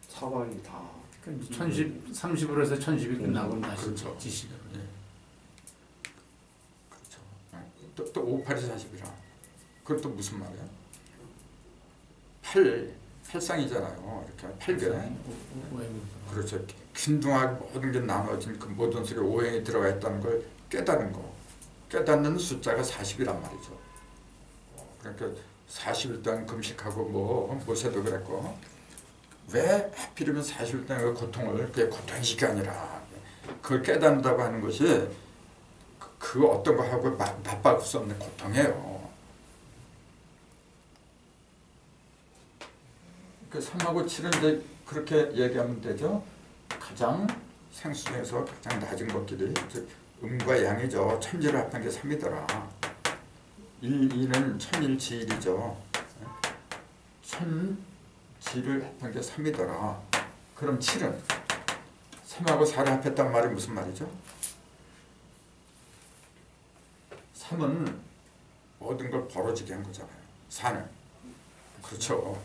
사방이 다 30으로 해서 1010이 끝나고 다시 그렇죠. 지시가. 예. 그렇죠. 또 58이 40이라. 그것도 무슨 말이야? 8상이잖아요. 이렇게 8개. 그렇죠. 균등하게 모든 게 나눠진 그 모든 속에 오행이 들어가 있다는 걸 깨달은 거. 깨닫는 숫자가 40이란 말이죠. 그러니까 40일 동안 금식하고 모세도 그랬고 왜 하필이면 사실상 그 고통을 그게 고통식이 아니라 그걸 깨닫는다고 하는 것이 그 어떤 거하고 맞바꿀 수 없는 고통이에요. 그 3하고 7은 이제 그렇게 얘기하면 되죠. 가장 생수 중에서 가장 낮은 것끼리 음과 양이죠. 천지를 합한 게 3이더라. 1, 2는 천일지일이죠. 천지를 합한 게 3이더라. 그럼 7은 3하고 4를 합했단 말이 무슨 말이죠? 3은 모든 걸 벌어지게 한 거잖아요. 4는 그렇죠.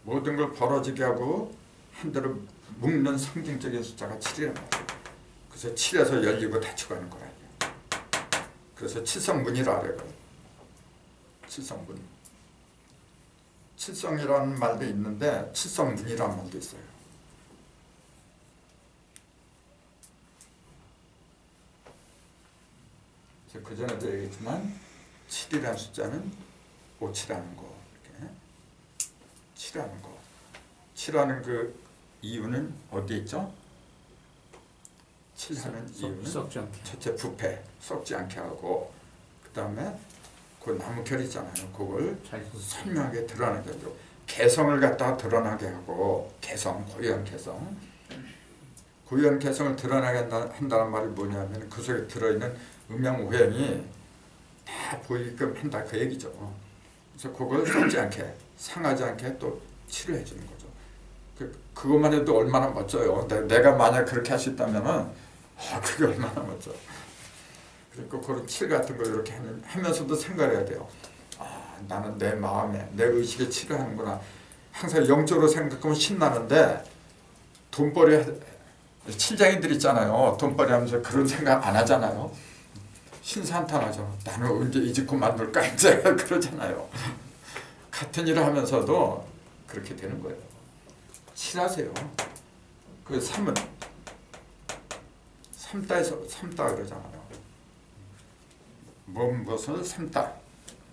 모든 걸 벌어지게 하고 한대로 묶는 상징적인 숫자가 7이란 말이에요. 그래서 7에서 열리고 닫히고 하는 거라요. 그래서 칠성문이라 그래요. 칠성문. 칠성이라는 말도 있는데 칠성문이라는 말도 있어요. 그래서 그전에도 얘기했지만 7이라는 숫자는 5치라는 거. 이렇게 7이라는 거. 7하는 그 이유는 어디에 있죠? 7하는 이유는 썩지 않게. 첫째 부패, 썩지 않게 하고 그 다음에 그 나무결 있잖아요. 그걸 선명하게 드러나게 하고 개성을 갖다가 드러나게 하고 개성, 고유한 개성. 고유한 개성을 드러나게 한다는 말이 뭐냐면 그 속에 들어있는 음양오행이 다 보이게끔 한다 그 얘기죠. 그래서 그걸 썩지 않게, 상하지 않게 또 치료해 주는 거죠. 그것만 해도 얼마나 멋져요. 내가 만약 그렇게 할 수 있다면은 그게 얼마나 멋져. 그러니까 그런 칠 같은 거 이렇게 하면서도 생각을 해야 돼요. 나는 내 마음에, 내 의식에 칠을 하는구나. 항상 영적으로 생각하면 신나는데 돈벌이 칠장이들 있잖아요. 돈벌이 하면서 그런 생각 안 하잖아요. 신산탄하죠. 나는 언제 이 집 그만둘까 이제 그러잖아요. 같은 일을 하면서도 그렇게 되는 거예요. 칠하세요. 그 3은 삼다 그러잖아요. 무엇을 삼다,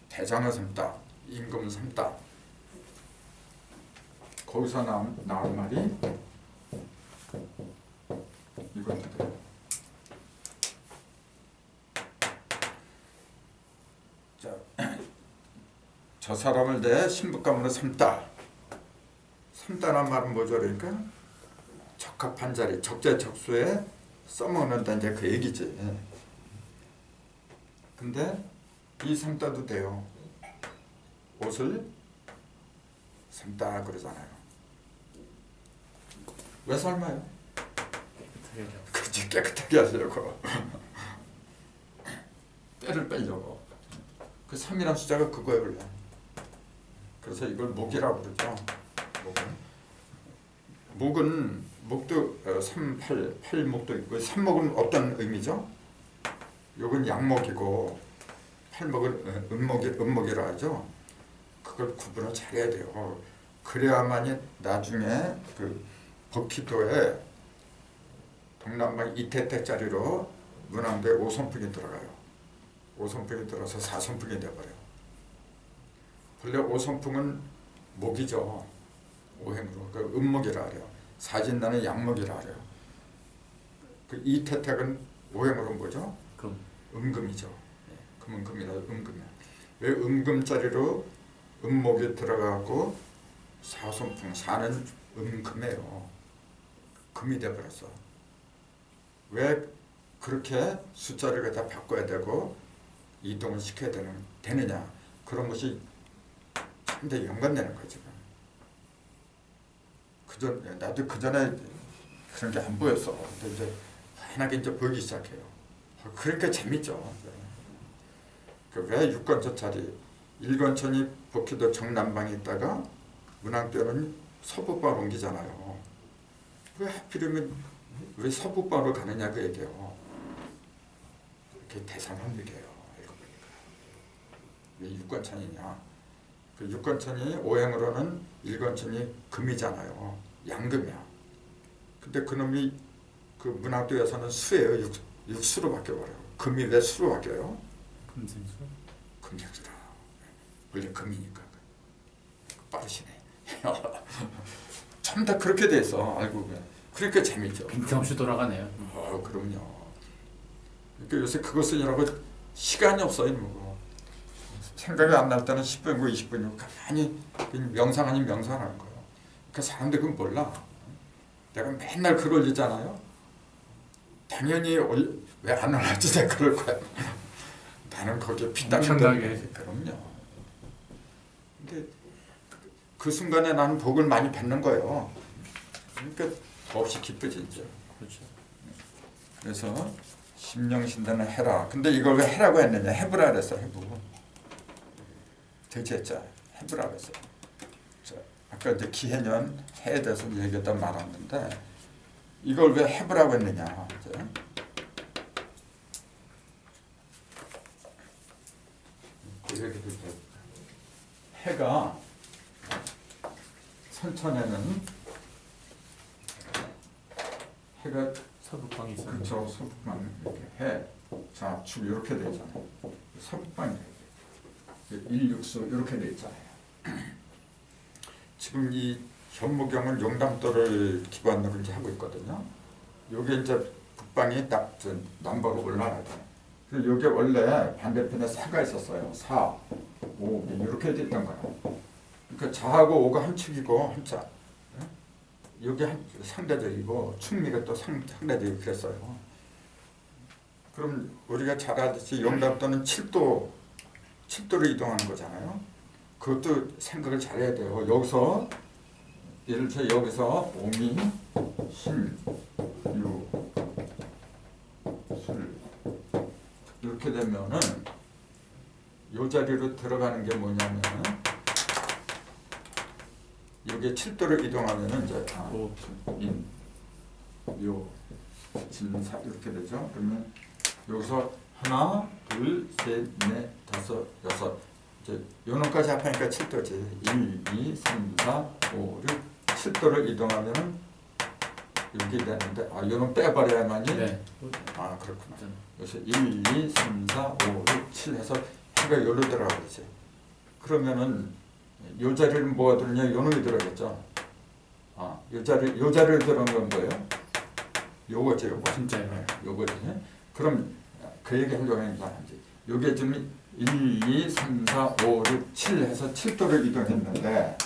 대장을 삼다, 임금을 삼다. 거기서 나온 말이 이겁니다. 저 사람을 내 신부감으로 삼다. 삼다란 말은 뭐죠? 그러니까 적합한 자리, 적재적소에 써먹는다 이제 그 얘기지. 근데 이 삼다도 돼요. 옷을 삼다 그러잖아요. 왜 삶아요? 그치, 깨끗하게 하려고. 때를 빼려고. 그 3이라는 숫자가 그거예요 원래. 그래서 이걸 목이라고 그러죠. 목은 목도 3, 8, 8목도 있고 3목은 어떤 의미죠? 요건 양목이고 8목은 음목이라 하죠. 그걸 구분을 잘해야 돼요. 그래야만이 나중에 그 법기도에 동남방 이태택짜리로 문항도에 5선풍이 들어가요. 5선풍이 들어서 4선풍이 돼버려요. 본래 5선풍은 목이죠. 오행으로. 그 음목이라 그래요. 사진나는 양목이라 그래요. 그 이태택은 오행으로 뭐죠? 음금이죠. 금은 금이라 음금이야. 왜 음금자리로 음목이 들어가고 사선풍, 사는 음금이에요. 금이 돼버렸어. 왜 그렇게 숫자를 갖다 바꿔야 되고 이동을 시켜야 되느냐. 그런 것이 상당히 연관되는 거지. 나도 그전에 그런 게 안 보였어. 근데 이제 환하게 이제 보이기 시작해요. 그러니까 재밌죠. 왜 6권처짜리 1권천이 복희도 정남방에 있다가 문항도는 서북방으로 옮기잖아요. 왜 하필이면 왜 서북방으로 가느냐 그 얘기예요. 그게 대상한 얘기예요. 왜 6권천이냐. 그 6권천이 오행으로는 1권천이 금이잖아요. 양금이야. 근데 그놈이 그 문학도에서는 수예요. 육수로 바뀌어버려요. 금이 왜 수로 바뀌어요? 금생수? 금생수라. 원래 금이니까. 빠르시네. 전부 다 그렇게 돼 있어. 알고 보면. 그러니까 재밌죠. 빈틈없이 돌아가네요. 그럼요. 그러니까 요새 그거 쓰느라고 시간이 없어요. 뭐. 생각이 안 날 때는 10분이고 20분이고 가만히 명상 아닌 명상하는 거예요. 그 사람들 그건 몰라. 내가 맨날 글 올리잖아요. 당연히 왜 안 올랐지 내가 그럴 거야. 나는 거기에 엄청나게. 그럼요. 근데 그 순간에 나는 복을 많이 받는 거예요. 그러니까 더없이 기뻐지죠. 그렇죠. 그래서 심령신대는 해라. 근데 이걸 왜 해라고 했느냐? 해부라 그랬어. 해부. 대체자 해부라 그랬어. 아까 이제 기해년 해에 대해서 얘기했다 말았는데 이걸 왜 해부라고 했느냐? 이제. 해가 선천에는 해가 서북방이 있어요. 그렇죠. 서북방 이렇게 해, 자축 이렇게 돼 있잖아요. 서북방이 일육수 이렇게 돼 있잖아요. 지금 이 현무경은 용담도를 기반으로 이제 하고 있거든요. 요게 이제 북방이 딱 남바로 올라가죠. 그래서 요게 원래 반대편에 사가 있었어요. 사, 오 이렇게 돼 있던 거예요. 그러니까 자하고 오가 한 축이고 한 자. 요게 상대적이고 충미가 또 상대적이고 그랬어요. 그럼 우리가 잘 알듯이 용담도는 7도로 이동하는 거잖아요. 그것도 생각을 잘해야 돼요. 여기서 예를 들어 여기서 오미, 신, 유, 술 이렇게 되면은 요 자리로 들어가는 게 뭐냐면은 이게 7도를 이동하면은 이제 인, 요, 진사 이렇게 되죠. 그러면 여기서 하나, 둘, 셋, 넷, 다섯, 여섯 이제 요놈까지 합하니까 7도지. 1, 2, 3, 4, 5, 6, 7도를 이동하면은 이렇게 되는데 요놈 빼버려야만이 네. 그렇구나. 그래서 1, 2, 3, 4, 5, 6, 7 해서 해가 요로 들어가겠지. 그러면은 요 자리를 뭐가 들었냐? 요놈이 들어가겠죠. 요 자리를 들어간 건 뭐예요? 요거지, 요거. 진짜요? 네, 요거지. 그럼 그 얘기 하려고 하는 게 아니지. 요게 지금 1, 2, 3, 4, 5, 6, 7 해서 7도를 이동했는데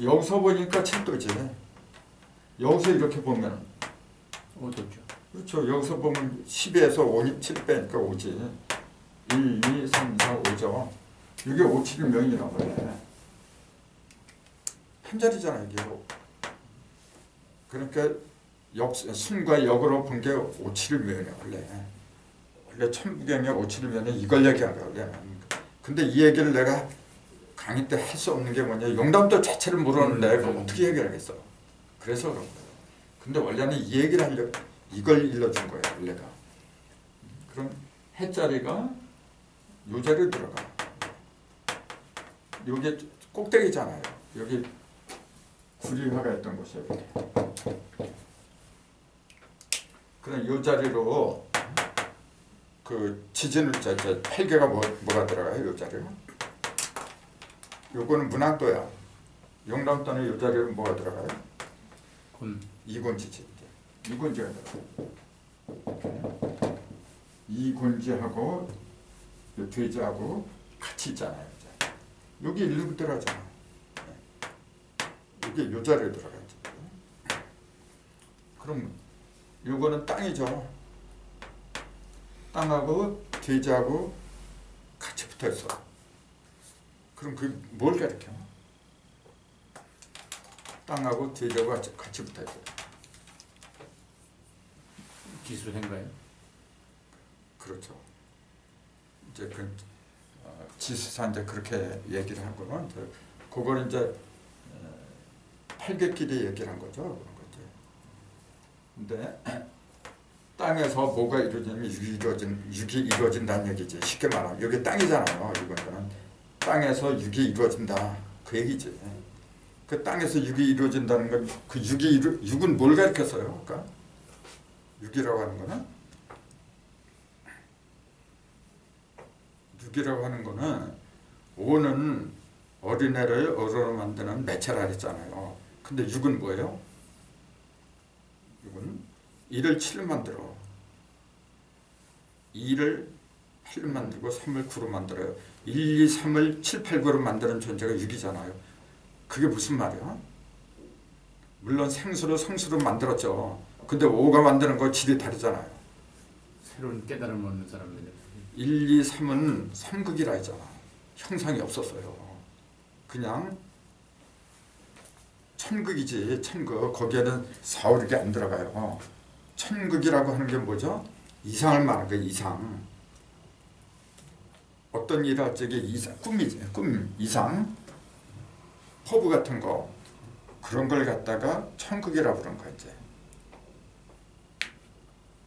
여기서 보니까 7도지. 여기서 이렇게 보면 5도죠. 그렇죠. 여기서 보면 10에서 5, 7 빼니까 5지. 1, 2, 3, 4, 5죠. 이게 5, 7이 명이라고 그래. 한 자리잖아 이게. 그러니까 순과 역으로 본 게 5, 7일 면이야 원래 천부경에 5, 7일 면에 이걸 얘기한 거야. 근데 이 얘기를 내가 강의 때 할 수 없는 게 뭐냐? 용담도 자체를 모르는데 그걸 어떻게 얘기하겠어? 그래서 그런 거예요. 근데 원래는 이 얘기를 하려고 이걸 일러준 거예요 원래가. 그럼 해자리가 요 자리에 들어가. 요게 꼭대기잖아요. 여기 구리화가 있던 곳이에요. 그럼 요 자리로 그 지진을 헬개가 뭐가 들어가요? 요 자리로. 요거는 문학도야. 용담도는 요 자리로 뭐가 들어가요? 이곤지지. 이곤지가 들어가요. 이곤지하고 요 돼지하고 같이 있잖아요. 이제. 여기 일로 들어가잖아. 이게 요 자리에 들어가지. 그럼 요거는 땅이죠. 땅하고 돼지하고 같이 붙어 있어. 그럼 그게 뭘 가리켜? 땅하고 돼지하고 같이 붙어 있어. 기술인가요? 그렇죠. 이제 그 지수사인데 그렇게 얘기를 하고는 그걸 이제 팔개끼리 얘기를 한 거죠. 그런 거죠. 근데 땅에서 뭐가 이루어지냐면 육이 이루어진다는 얘기지. 쉽게 말하면 여기 땅이잖아요. 이거는 땅에서 육이 이루어진다 그 얘기지. 그 땅에서 육이 이루어진다는 건 그 육은 뭘 가리켰어요? 그러니까 육이라고 하는 거는 오는 어린애를 어른으로 만드는 매체라 그랬잖아요. 근데 6은 뭐예요? 6은 1을 7로 만들어. 2를 8로 만들고 3을 9로 만들어요. 1, 2, 3을 7, 8, 9로 만드는 존재가 6이잖아요. 그게 무슨 말이야? 물론 생수로 성수로 만들었죠. 근데 5가 만드는 거 질이 다르잖아요. 새로운 깨달음을 얻는 사람들. 1, 2, 3은 삼극이라 했잖아. 형상이 없었어요. 그냥 천극이지. 천극. 거기에는 사오르게 안 들어가요. 천극이라고 하는 게 뭐죠? 이상을 말하는 거예요. 이상. 어떤 일을 할 적에 이상, 꿈이지. 꿈, 이상, 포부 같은 거 그런 걸 갖다가 천극이라고 그런 거지.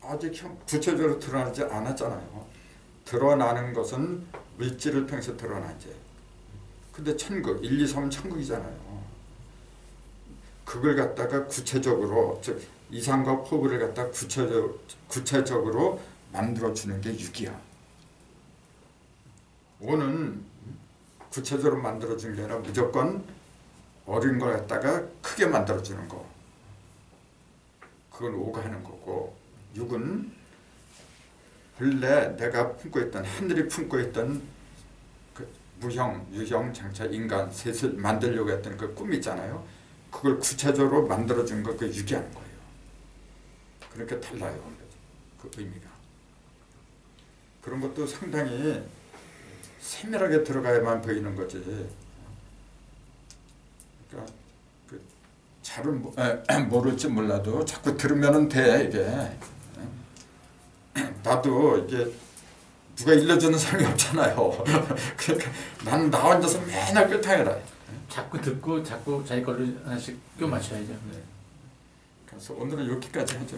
아직 구체적으로 드러나지 않았잖아요. 드러나는 것은 물질을 통해서 드러나지. 근데 천극, 1, 2, 3은 천극이잖아요. 그걸 갖다가 구체적으로, 즉 이상과 포부를 갖다가 구체적으로 만들어주는 게 6이야. 5는 구체적으로 만들어주는 게 아니라 무조건 어린 걸 갖다가 크게 만들어주는 거. 그건 5가 하는 거고, 6은 본래 내가 품고 있던, 하늘이 품고 있던 그 무형, 유형, 장차, 인간 셋을 만들려고 했던 그 꿈 있잖아요. 그걸 구체적으로 만들어준 거, 그 6이 하는 거예요. 그렇게 달라요. 그 의미가. 그런 것도 상당히 세밀하게 들어가야만 보이는 거지. 그러니까 그 잘은 모를지 몰라도 자꾸 들으면은 돼. 이게 나도 이게 누가 일러주는 사람이 없잖아요. 그러니까 나는 나 혼자서 맨날 끄탕해라. 자꾸 듣고 자꾸 자기 걸로 하나씩 껴 맞춰야죠. 그래서 오늘은 여기까지 하죠.